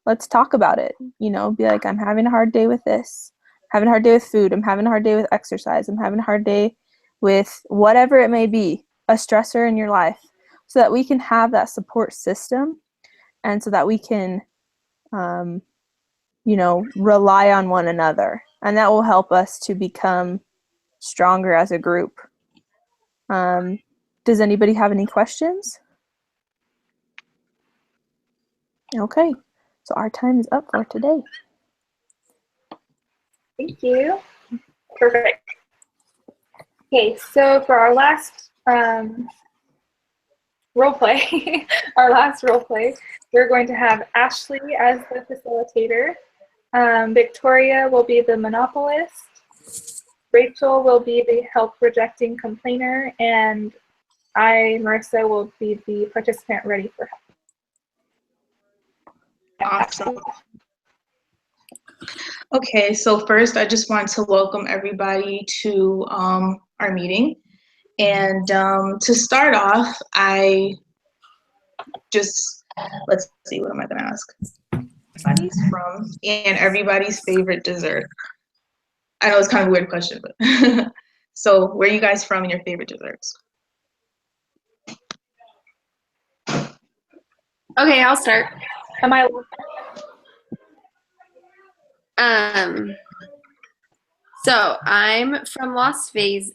let's talk about it. Be like, I'm having a hard day with this. I'm having a hard day with food. I'm having a hard day with exercise. I'm having a hard day with whatever it may be, a stressor in your life, so that we can have that support system and so that we can, rely on one another. And that will help us to become stronger as a group. Does anybody have any questions? Okay, so our time is up for today. Thank you. Perfect. Okay, so for our last role play, we're going to have Ashley as the facilitator. Victoria will be the monopolist. Rachel will be the help rejecting complainer, and Marissa, will be the participant ready for help. Awesome. Okay, so first I just want to welcome everybody to our meeting. And to start off, let's see, what am I gonna ask? Everybody's from and everybody's favorite dessert. I know it's kind of a weird question, but so where are you guys from and your favorite desserts? Okay, I'll start. Am I? So I'm from Las Vegas,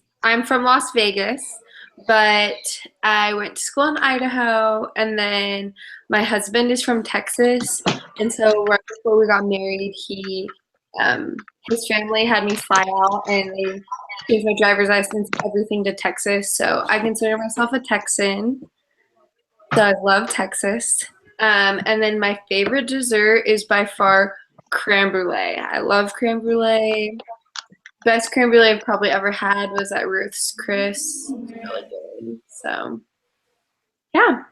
but I went to school in Idaho, and then my husband is from Texas, and so right before we got married, his family had me fly out, and they gave my driver's license, everything to Texas. So I consider myself a Texan. So I love Texas. And then my favorite dessert is by far creme brulee. I love creme brulee. Best creme brulee I've probably ever had was at Ruth's Chris. Really good. So, yeah.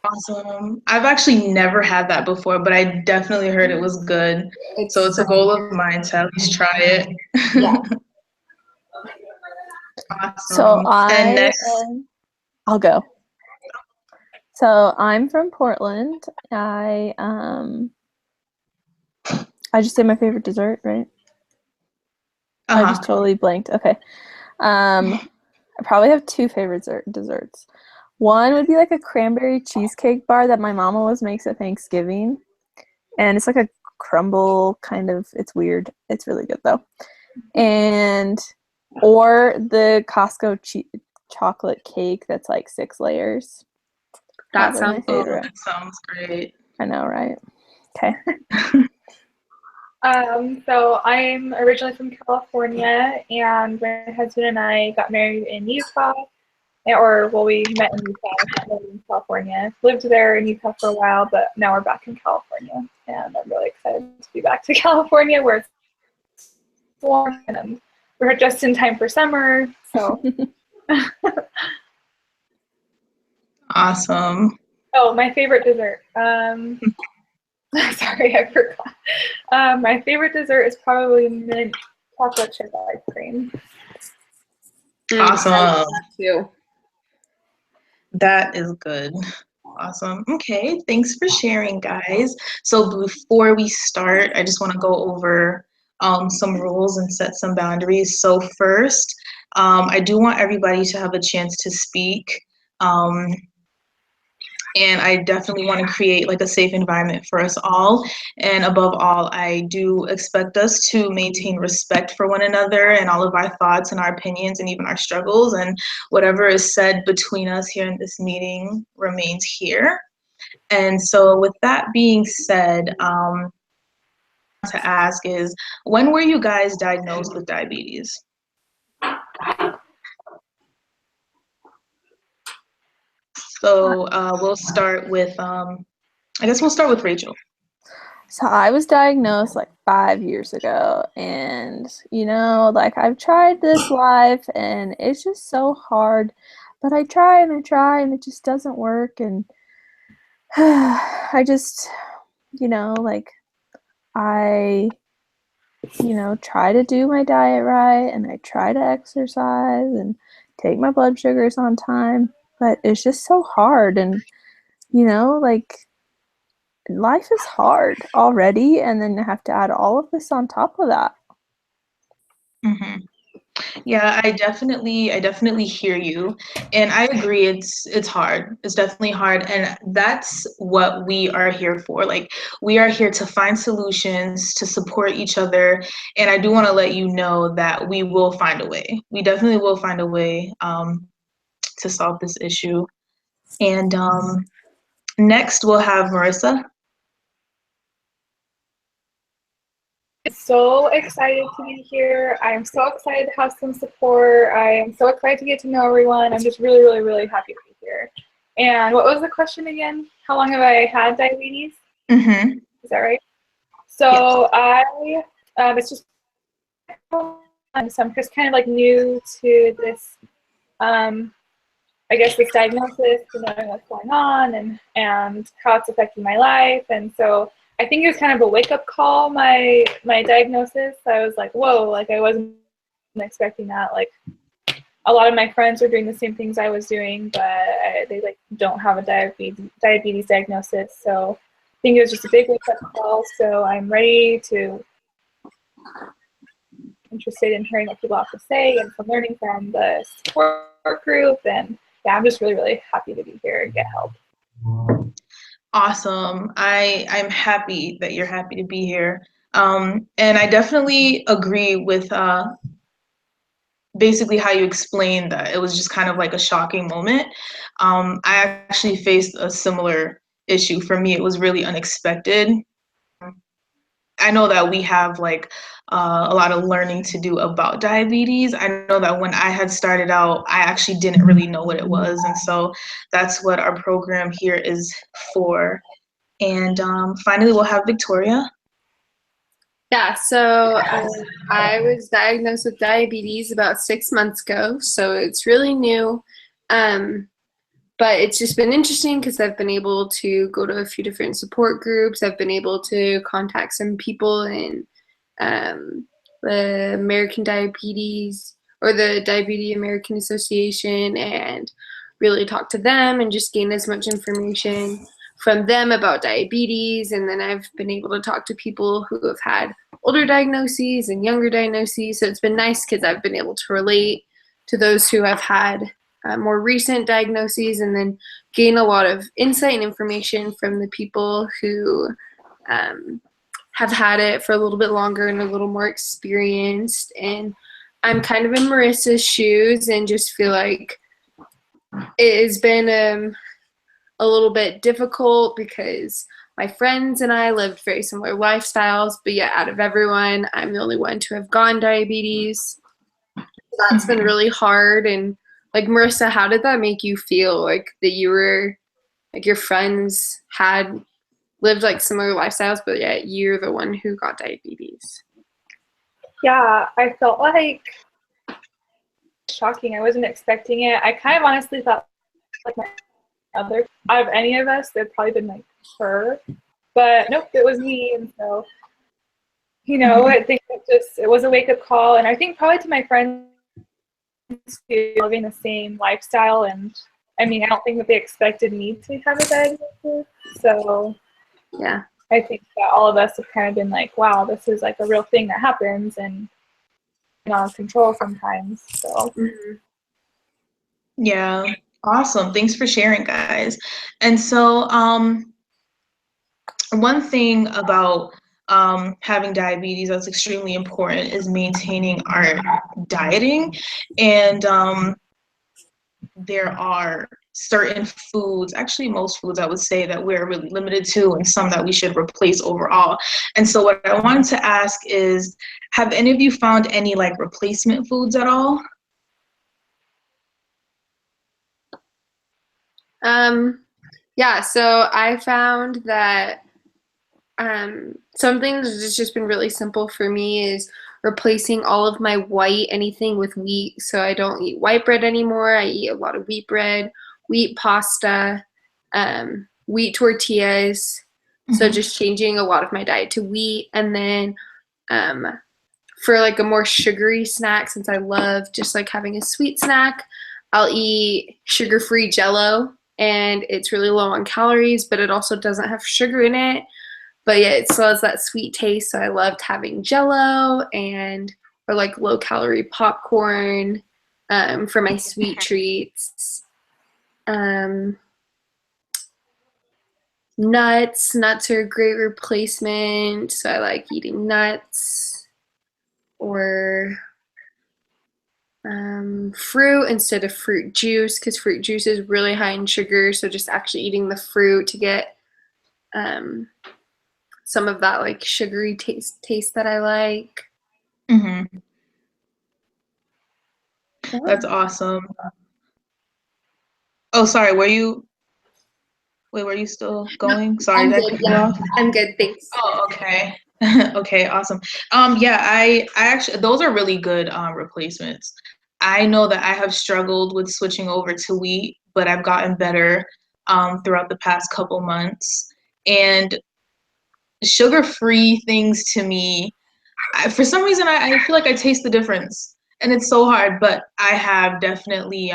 Awesome. I've actually never had that before, but I definitely heard it was good. So it's a goal of mine to at least try it. Yeah. Awesome. So I'll go. So I'm from Portland. I just say my favorite dessert, right? I just totally blanked. Okay. I probably have two favorite desserts. One would be like a cranberry cheesecake bar that my mom always makes at Thanksgiving. And it's like a crumble kind of, it's weird. It's really good though. Or the Costco chocolate cake that's like 6 layers. That sounds favorite. That sounds great. I know, right? Okay. So I'm originally from California, and my husband and I got married in Utah. We met in Utah, not lived in California. Lived there in Utah for a while, but now we're back in California, and I'm really excited to be back to California, where it's warm, and we're just in time for summer. So. Awesome. Oh, my favorite dessert. Sorry, I forgot. My favorite dessert is probably mint chocolate chip ice cream. Awesome. Too. That is good. Awesome. Okay, thanks for sharing, guys. So before we start, I just want to go over some rules and set some boundaries. So first, I do want everybody to have a chance to speak. And I definitely want to create like a safe environment for us all. And above all, I do expect us to maintain respect for one another and all of our thoughts and our opinions and even our struggles. And whatever is said between us here in this meeting remains here. And so with that being said, to ask is, when were you guys diagnosed with diabetes? So we'll start with, I guess we'll start with Rachel. So I was diagnosed like 5 years ago, and like I've tried this life and it's just so hard, but I try and it just doesn't work. And I just, like I, try to do my diet right, and I try to exercise and take my blood sugars on time, but it's just so hard. And, like life is hard already, and then you have to add all of this on top of that. Mm-hmm. Yeah, I definitely hear you, and I agree. It's hard. It's definitely hard, and that's what we are here for. Like, we are here to find solutions, to support each other, and I do want to let you know that we will find a way. We definitely will find a way to solve this issue. And next, we'll have Marissa. So excited to be here. I'm so excited to have some support. I am so excited to get to know everyone. I'm just really, really, really happy to be here. And what was the question again? How long have I had diabetes? Mm-hmm. Is that right? So Yes. it's just, so I'm just kind of like new to this, I guess this diagnosis, and knowing what's going on and how it's affecting my life. And so I think it was kind of a wake-up call, my diagnosis. I was like, whoa, like I wasn't expecting that. Like a lot of my friends are doing the same things I was doing, but they like don't have a diabetes diagnosis. So I think it was just a big wake-up call. So I'm ready to, interested in hearing what people have to say and from learning from the support group. And yeah, I'm just really, really happy to be here and get help. Awesome. I'm happy that you're happy to be here. And I definitely agree with basically how you explained that it was just kind of like a shocking moment. I actually faced a similar issue. For me, it was really unexpected. I know that we have like a lot of learning to do about diabetes. I know that when I had started out, I actually didn't really know what it was. And so that's what our program here is for. And finally, we'll have Victoria. Yeah, so I was diagnosed with diabetes about 6 months ago, so it's really new. But it's just been interesting because I've been able to go to a few different support groups. I've been able to contact some people in the American Diabetes or the Diabetes American Association and really talk to them and just gain as much information from them about diabetes. And then I've been able to talk to people who have had older diagnoses and younger diagnoses. So it's been nice because I've been able to relate to those who have had more recent diagnoses and then gain a lot of insight and information from the people who have had it for a little bit longer and a little more experienced. And I'm kind of in Marissa's shoes and just feel like it has been a little bit difficult because my friends and I lived very similar lifestyles, but yet out of everyone, I'm the only one to have gone diabetes. That's been really hard. And like, Marissa, how did that make you feel? Like that you were, like your friends had lived like similar lifestyles, but yet you're the one who got diabetes. Yeah, I felt like shocking. I wasn't expecting it. I kind of honestly thought like my other, out of any of us, there'd probably been like her, but nope, it was me. And so, I think it was a wake-up call. And I think probably to my friends too, living the same lifestyle and I mean, I don't think that they expected me to have a diagnosis. So Yeah. I think that all of us have kind of been like, wow, this is like a real thing that happens and out of control sometimes. So Yeah, awesome. Thanks for sharing, guys. And so, one thing about having diabetes that's extremely important is maintaining our dieting. And there are certain foods, actually most foods I would say, that we're really limited to, and some that we should replace overall. And so what I wanted to ask is, have any of you found any like replacement foods at all? Yeah, so I found that something that's just been really simple for me is replacing all of my anything with wheat. So I don't eat white bread anymore. I eat a lot of wheat bread, wheat pasta, wheat tortillas. So just changing a lot of my diet to wheat. And then for like a more sugary snack, since I love just like having a sweet snack, I'll eat sugar-free Jell-O. And it's really low on calories, but it also doesn't have sugar in it. But yeah, it still has that sweet taste. So I loved having Jell-O or like low-calorie popcorn for my sweet treats. Nuts are a great replacement. So I like eating nuts or fruit instead of fruit juice, because fruit juice is really high in sugar. So just actually eating the fruit to get some of that like sugary taste that I like. That's awesome. Oh, sorry, were you still going? Sorry, I'm did I good. cut you Yeah, off? I'm good. Thanks. Oh, okay. Okay, awesome. Yeah, I actually, those are really good replacements. I know that I have struggled with switching over to wheat, but I've gotten better throughout the past couple months. And sugar-free things to me, for some reason, I feel like I taste the difference. And it's so hard, but I have definitely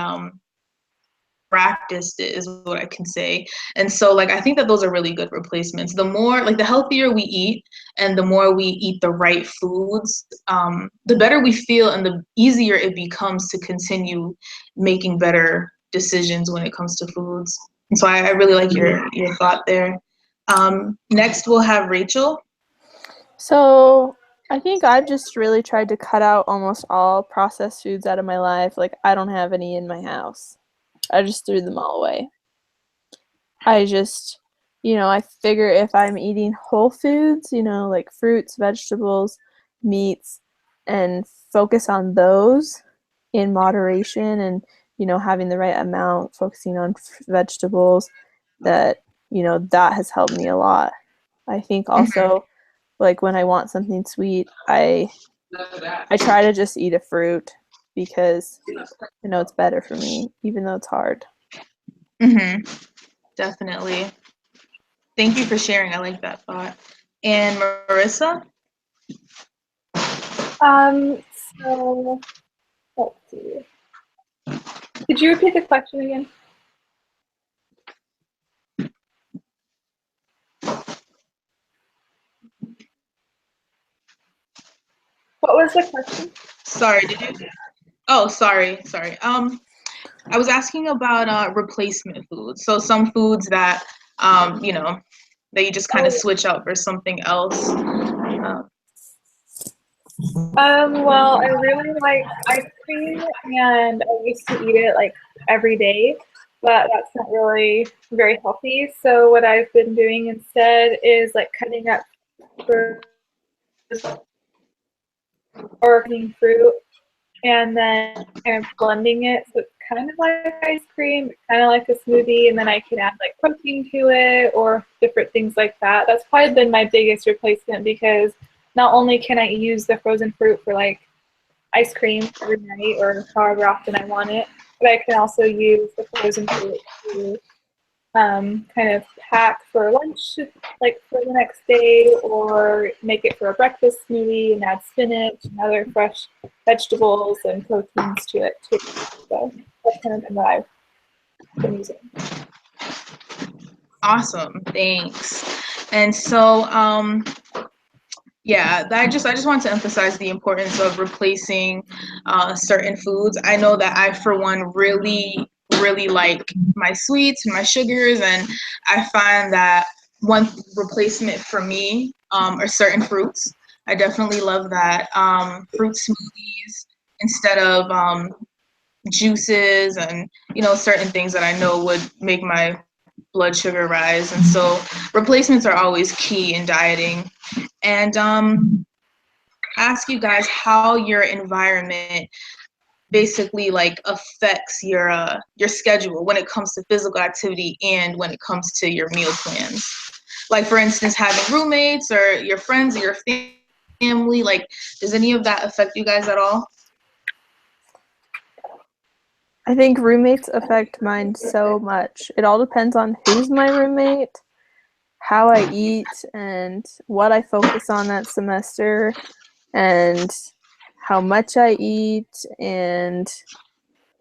practiced it, is what I can say. And so like I think that those are really good replacements. The more, like, the healthier we eat and the more we eat the right foods, the better we feel and the easier it becomes to continue making better decisions when it comes to foods. And so I really like your thought there. Next we'll have Rachel. So I think I've just really tried to cut out almost all processed foods out of my life. Like, I don't have any in my house. I just threw them all away. I just, I figure if I'm eating whole foods, like fruits, vegetables, meats, and focus on those in moderation and, having the right amount, focusing on vegetables, that, that has helped me a lot. I think also, like, when I want something sweet, I try to just eat a fruit because I know it's better for me, even though it's hard. Definitely. Thank you for sharing. I like that thought. And Marissa? So let's see. Could you repeat the question again? What was the question? Sorry, did you? Oh, sorry. I was asking about replacement foods. So some foods that, that you just kind of switch out for something else. Well, I really like ice cream, and I used to eat it like every day, but that's not really very healthy. So what I've been doing instead is like cutting up fruit or cutting fruit and then kind of blending it. So it's kind of like ice cream, kind of like a smoothie, and then I can add like protein to it or different things like that. That's probably been my biggest replacement, because not only can I use the frozen fruit for like ice cream every night or however often I want it, but I can also use the frozen fruit to kind of pack for lunch, like for the next day, or make it for a breakfast smoothie and add spinach and other fresh vegetables and proteins to it too. So that's kind of been what I've the museum. Awesome, thanks. And so, yeah, I just want to emphasize the importance of replacing certain foods. I know that I, for one, really like my sweets and my sugars, and I find that one replacement for me are certain fruits. I definitely love that. Fruit smoothies instead of juices and, certain things that I know would make my blood sugar rise. And so replacements are always key in dieting. And ask you guys how your environment basically like affects your schedule when it comes to physical activity and when it comes to your meal plans. Like, for instance, having roommates or your friends or your family, like, does any of that affect you guys at all? I think roommates affect mine so much. It all depends on who's my roommate, how I eat, and what I focus on that semester, and how much I eat, and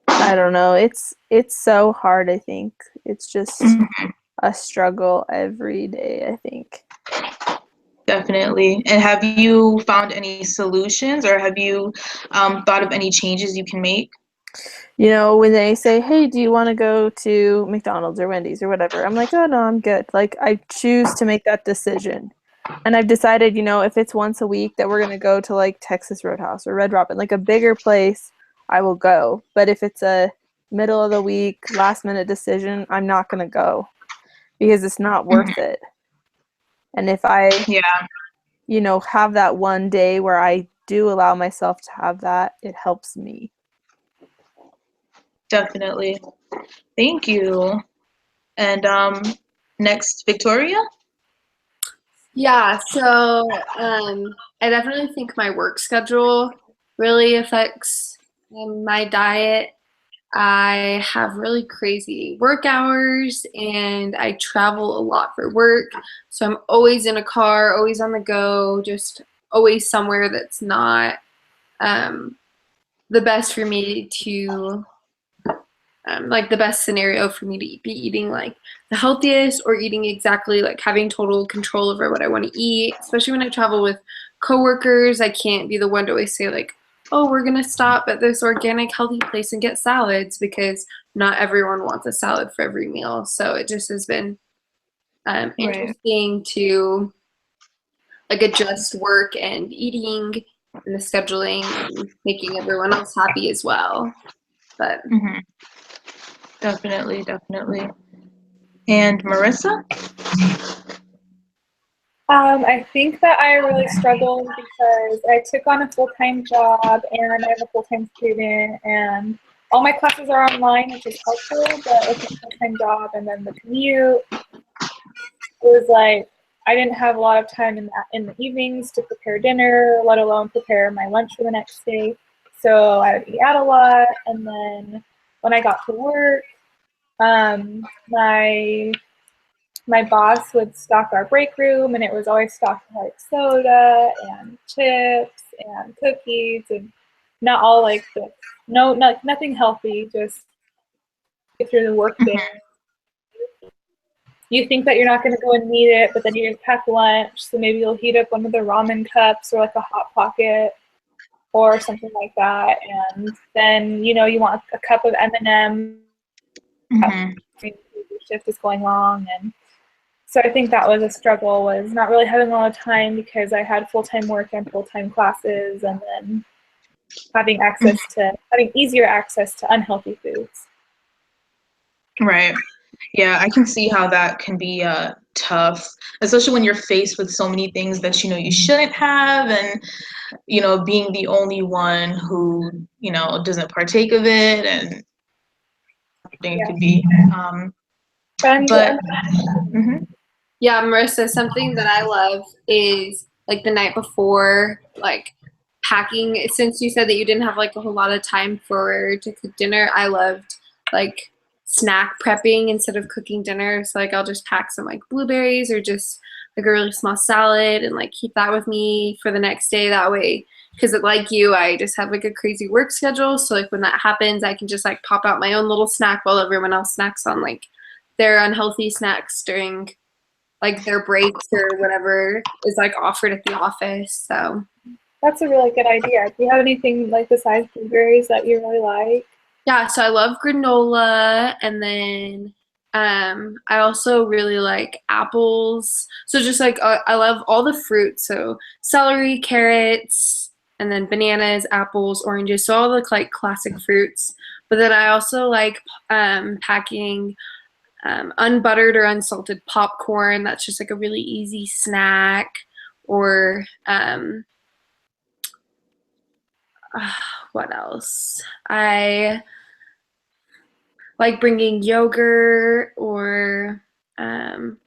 I don't know. It's so hard, I think. It's just a struggle every day, I think. Definitely. And have you found any solutions, or have you thought of any changes you can make? When they say, hey, do you want to go to McDonald's or Wendy's or whatever? I'm like, oh, no, I'm good. Like, I choose to make that decision. And I've decided, if it's once a week that we're going to go to, like, Texas Roadhouse or Red Robin, like a bigger place, I will go. But if it's a middle of the week, last minute decision, I'm not going to go because it's not worth it. And if I, have that one day where I do allow myself to have that, it helps me. Definitely. Thank you. And next, Victoria? Yeah, so I definitely think my work schedule really affects my diet. I have really crazy work hours and I travel a lot for work. So I'm always in a car, always on the go, just always somewhere that's not the best for me to like the best scenario for me to be eating like the healthiest or eating exactly like having total control over what I want to eat, especially when I travel with coworkers. I can't be the one to always say like, oh, we're gonna stop at this organic healthy place and get salads, because not everyone wants a salad for every meal. So it just has been interesting to like adjust work and eating and the scheduling and making everyone else happy as well. But Definitely. And Marissa? I think that I really struggled because I took on a full-time job and I'm a full-time student, and all my classes are online, which is helpful, but with a full-time job and then the commute, it was like I didn't have a lot of time in the evenings to prepare dinner, let alone prepare my lunch for the next day. So I would eat out a lot, and then when I got to work, my boss would stock our break room, and it was always stocked with like soda and chips and cookies, and not all like nothing healthy, just get through the work day. You think that you're not going to go and need it, but then you just pack lunch, so maybe you'll heat up one of the ramen cups or like a Hot Pocket or something like that, and then you want a cup of M&M. Your shift is going long, and so I think that was a struggle, was not really having a lot of time because I had full-time work and full-time classes, and then having easier access to unhealthy foods. Right. Yeah, I can see how that can be tough, especially when you're faced with so many things that you shouldn't have, and being the only one who doesn't partake of it, and it could be. Yeah, Marissa, something that I love is like the night before, like packing. Since you said that you didn't have like a whole lot of time to cook dinner, I loved like snack prepping instead of cooking dinner. So like I'll just pack some like blueberries or just like a really small salad and like keep that with me for the next day. That way because like you, I just have like a crazy work schedule. So like when that happens, I can just like pop out my own little snack while everyone else snacks on like their unhealthy snacks during like their breaks or whatever is like offered at the office. So That's a really good idea. Do you have anything like besides blueberries that you really like? yeah, so I love granola, and then I also really like apples. So just like I love all the fruits. So celery, carrots, and then bananas, apples, oranges. So all the like classic fruits. But then I also like packing unbuttered or unsalted popcorn. That's just like a really easy snack. Or what else? I like bringing yogurt or granola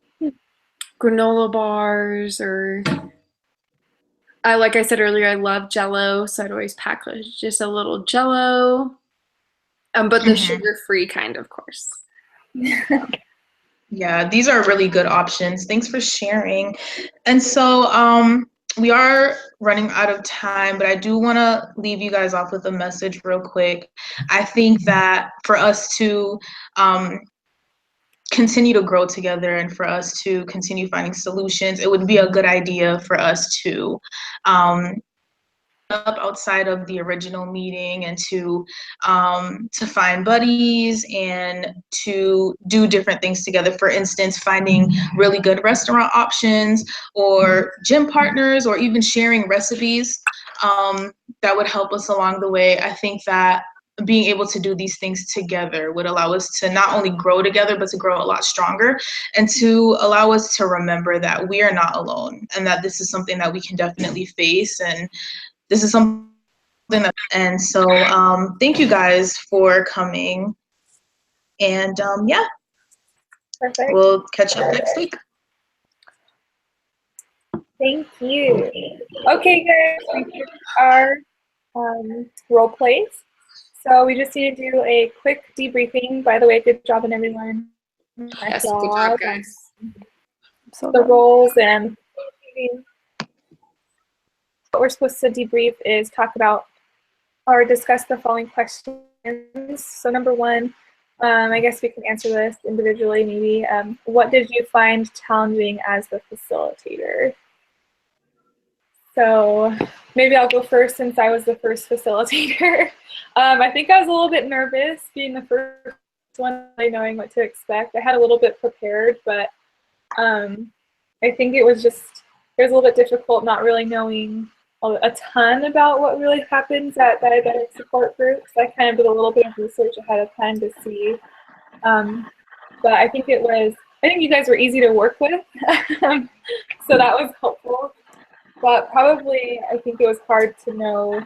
bars, or like I said earlier, I love Jello, so I'd always pack just a little Jello, but the sugar-free kind, of course. Yeah, these are really good options. Thanks for sharing. And so we are running out of time, but I do want to leave you guys off with a message real quick. I think that for us to continue to grow together and for us to continue finding solutions, it would be a good idea for us to up outside of the original meeting and to find buddies and to do different things together. For instance, finding really good restaurant options or gym partners or even sharing recipes that would help us along the way. I think that being able to do these things together would allow us to not only grow together, but to grow a lot stronger and to allow us to remember that we are not alone and that this is something that we can definitely face. And this is something that, and so thank you guys for coming. And yeah, Perfect. we'll catch up next week. Thank you. Okay, guys, we did our role plays. So we just need to do a quick debriefing. By the way, good job on everyone. Yes, good job, guys. So The good. roles and what we're supposed to debrief is talk about or discuss the following questions. So number one, I guess we can answer this individually maybe. What did you find challenging as the facilitator? So maybe I'll go first since I was the first facilitator. I think I was a little bit nervous being the first one, really knowing what to expect. I had a little bit prepared, but I think it was a little bit difficult not really knowing a ton about what really happens at diabetic support groups. I kind of did a little bit of research ahead of time to see. But I think you guys were easy to work with. So that was helpful. But probably I think it was hard to know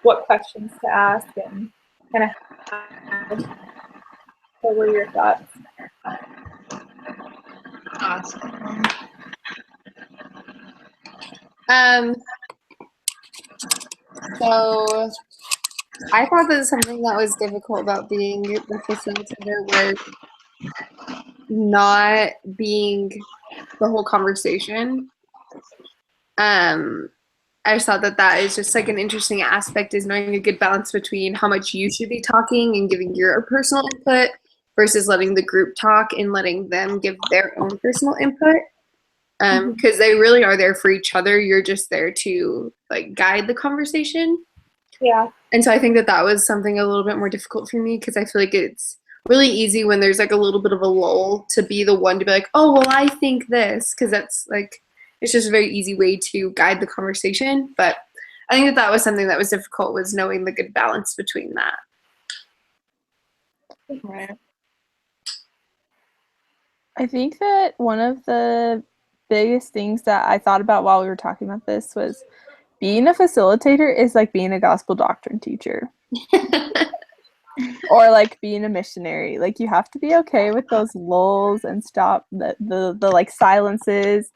what questions to ask and kind of what were your thoughts? Awesome. So I thought that something that was difficult about being the facilitator was not being the whole conversation. I just thought that is just like an interesting aspect, is knowing a good balance between how much you should be talking and giving your personal input versus letting the group talk and letting them give their own personal input. Because they really are there for each other. You're just there to like guide the conversation. Yeah. And so I think that was something a little bit more difficult for me, because I feel like it's really easy when there's like a little bit of a lull to be the one to be like, oh, well, I think this, because that's like, it's just a very easy way to guide the conversation. But I think that was something that was difficult, was knowing the good balance between that. Right. I think that one of the biggest things that I thought about while we were talking about this was being a facilitator is like being a gospel doctrine teacher. Or like being a missionary. Like you have to be okay with those lulls and stop the like silences.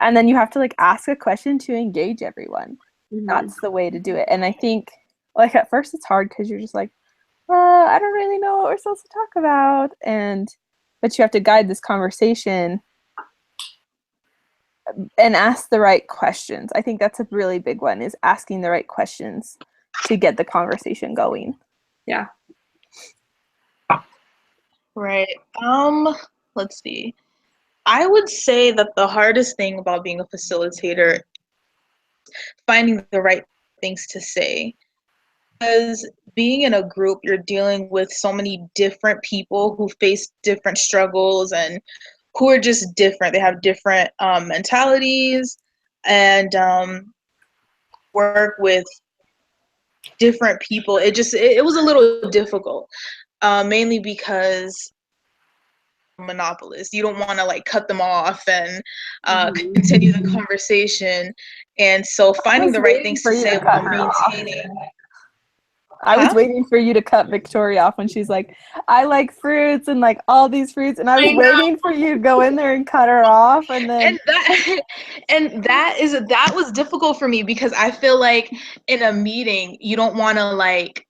And then you have to like ask a question to engage everyone. Mm-hmm. That's the way to do it. And I think like at first it's hard because you're just like, I don't really know what we're supposed to talk about. But you have to guide this conversation and ask the right questions. I think that's a really big one, is asking the right questions to get the conversation going. Yeah. Right. Let's see. I would say that the hardest thing about being a facilitator is finding the right things to say. Because being in a group, you're dealing with so many different people who face different struggles and who are just different. They have different mentalities and work with different people. It was a little difficult, mainly because monopolist. You don't want to like cut them off and continue the conversation. And so finding the right things to say while maintaining. I was waiting for you to cut Victoria off when she's like, I like fruits and like all these fruits, and I was waiting for you to go in there and cut her off, and then that was difficult for me because I feel like in a meeting you don't want to like.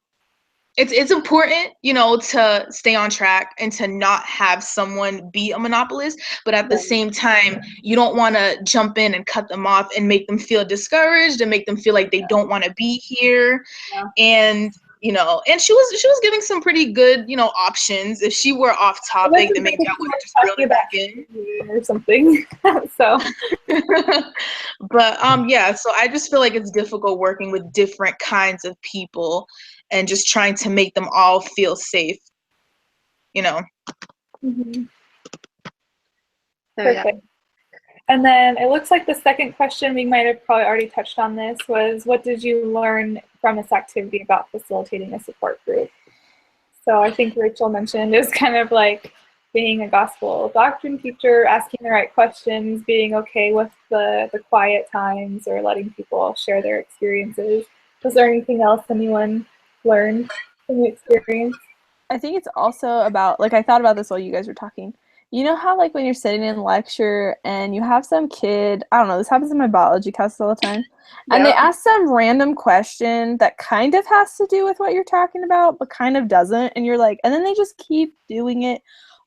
It's important, you know, to stay on track and to not have someone be a monopolist, but at the same time, you don't want to jump in and cut them off and make them feel discouraged and make them feel like they don't want to be here. Yeah. And you know, and she was giving some pretty good, you know, options. If she were off topic, then maybe I would have just reeled it back in or something. So, but yeah, so I just feel like it's difficult working with different kinds of people and just trying to make them all feel safe, you know. mm-hmm. So, Perfect. yeah. And then it looks like the second question, we might have probably already touched on this, was what did you learn from this activity about facilitating a support group? So I think Rachel mentioned is kind of like being a gospel doctrine teacher, asking the right questions, being okay with the quiet times or letting people share their experiences. Was there anything else anyone learned from the experience? I think it's also about, like, I thought about this while you guys were talking. You know how, like, when you're sitting in lecture and you have some kid, I don't know, this happens in my biology classes all the time, and they ask some random question that kind of has to do with what you're talking about, but kind of doesn't, and you're like, and then they just keep doing it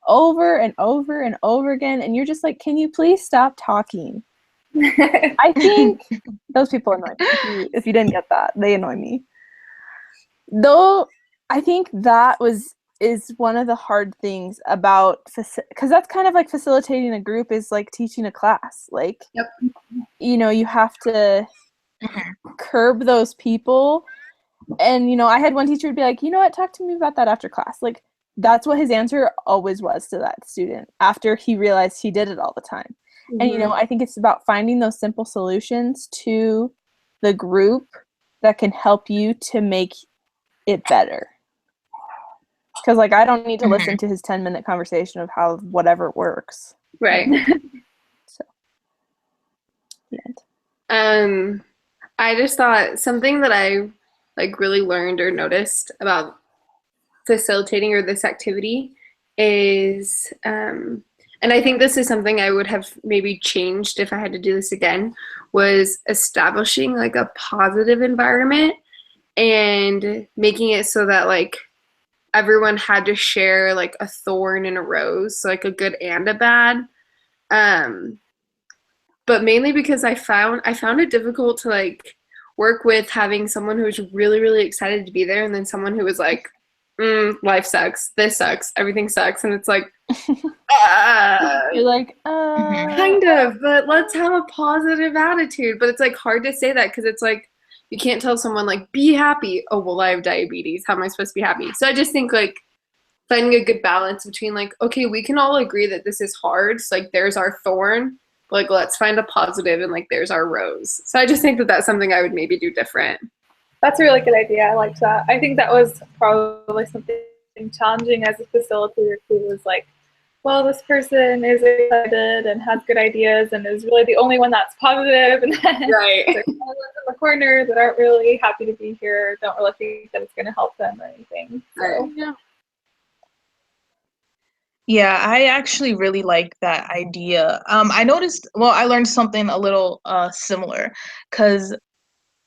over and over and over again, and you're just like, can you please stop talking? I think those people annoy me. If you didn't get that, they annoy me. Though I think that is one of the hard things about, because that's kind of like facilitating a group is like teaching a class. Like, you know, you have to curb those people. And, you know, I had one teacher would be like, you know what, talk to me about that after class. Like, that's what his answer always was to that student after he realized he did it all the time. Mm-hmm. And, you know, I think it's about finding those simple solutions to the group that can help you to make it better. Because, like, I don't need to listen to his 10-minute conversation of how whatever works. Right. So, yeah. I just thought something that I like really learned or noticed about facilitating or this activity is, and I think this is something I would have maybe changed if I had to do this again, was establishing like a positive environment and making it so that like everyone had to share like a thorn and a rose, so like a good and a bad. But mainly because I found it difficult to like work with having someone who was really, really excited to be there and then someone who was like, life sucks, this sucks, everything sucks, and it's like, you're like, kind of, but let's have a positive attitude. But it's like hard to say that because it's like you can't tell someone like, be happy. Oh, well, I have diabetes. How am I supposed to be happy? So I just think like finding a good balance between like, okay, we can all agree that this is hard. So like there's our thorn, but like let's find a positive and like there's our rose. So I just think that that's something I would maybe do different. That's a really good idea. I liked that. I think that was probably something challenging as a facilitator too, was like, well, this person is excited and has good ideas and is really the only one that's positive, and then right. there's other ones in the corner that aren't really happy to be here, don't really think that it's going to help them or anything. So. Right. Yeah, I actually really like that idea. I noticed, well, I learned something a little similar, because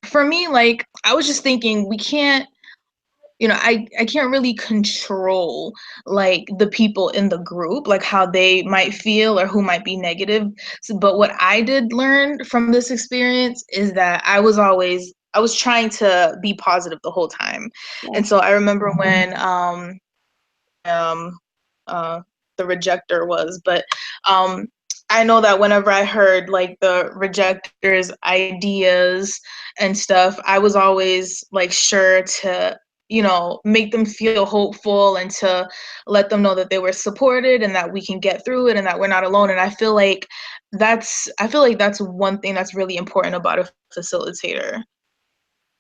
for me, like, I was just thinking we can't you know, I can't really control like the people in the group, like how they might feel or who might be negative. But what I did learn from this experience is that I was trying to be positive the whole time. And so I remember when um the rejector was, but I know that whenever I heard like the rejectors ideas and stuff, I was always like sure to, you know, make them feel hopeful and to let them know that they were supported and that we can get through it and that we're not alone. And I feel like that's one thing that's really important about a facilitator.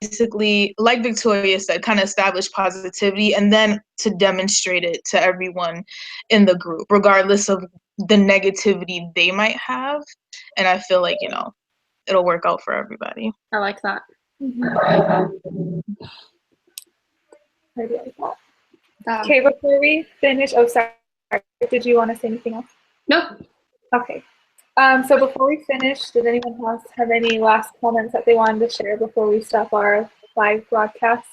Basically, like Victoria said, kind of establish positivity and then to demonstrate it to everyone in the group, regardless of the negativity they might have. And I feel like, you know, it'll work out for everybody. I like that. Okay, before we finish, oh, sorry, did you want to say anything else? Nope. Okay. So before we finish, did anyone else have any last comments that they wanted to share before we stop our live broadcast?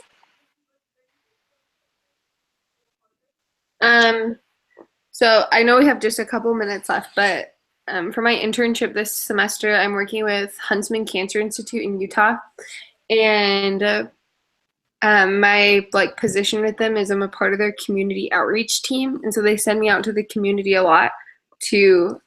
So I know we have just a couple minutes left, but for my internship this semester, I'm working with Huntsman Cancer Institute in Utah, and my like position with them is I'm a part of their community outreach team, and so they send me out to the community a lot to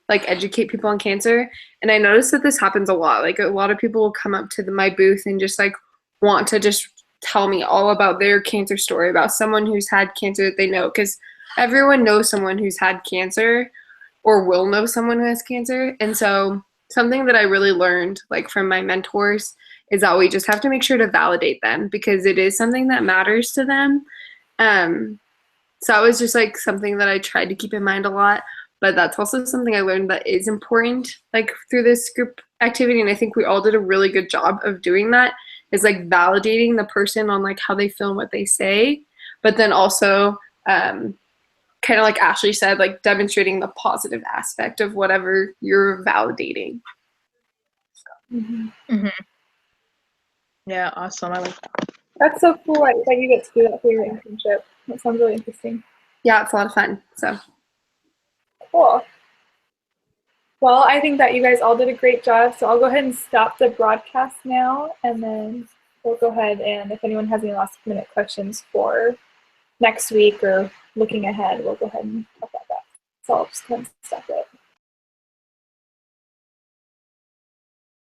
like educate people on cancer. And I noticed that this happens a lot. Like a lot of people will come up to my booth and just like want to just tell me all about their cancer story, about someone who's had cancer that they know, because everyone knows someone who's had cancer or will know someone who has cancer. And so something that I really learned like from my mentors is that we just have to make sure to validate them because it is something that matters to them. So that was just like something that I tried to keep in mind a lot, but that's also something I learned that is important like through this group activity. And I think we all did a really good job of doing that, is like validating the person on like how they feel and what they say, but then also kind of like Ashley said, like demonstrating the positive aspect of whatever you're validating. Yeah, awesome. I like that. That's so cool that you get to do that for your internship. That sounds really interesting. Yeah, it's a lot of fun. So cool. Well, I think that you guys all did a great job. So I'll go ahead and stop the broadcast now, and then we'll go ahead and if anyone has any last minute questions for next week or looking ahead, we'll go ahead and talk about that. So I'll just kind of stop it.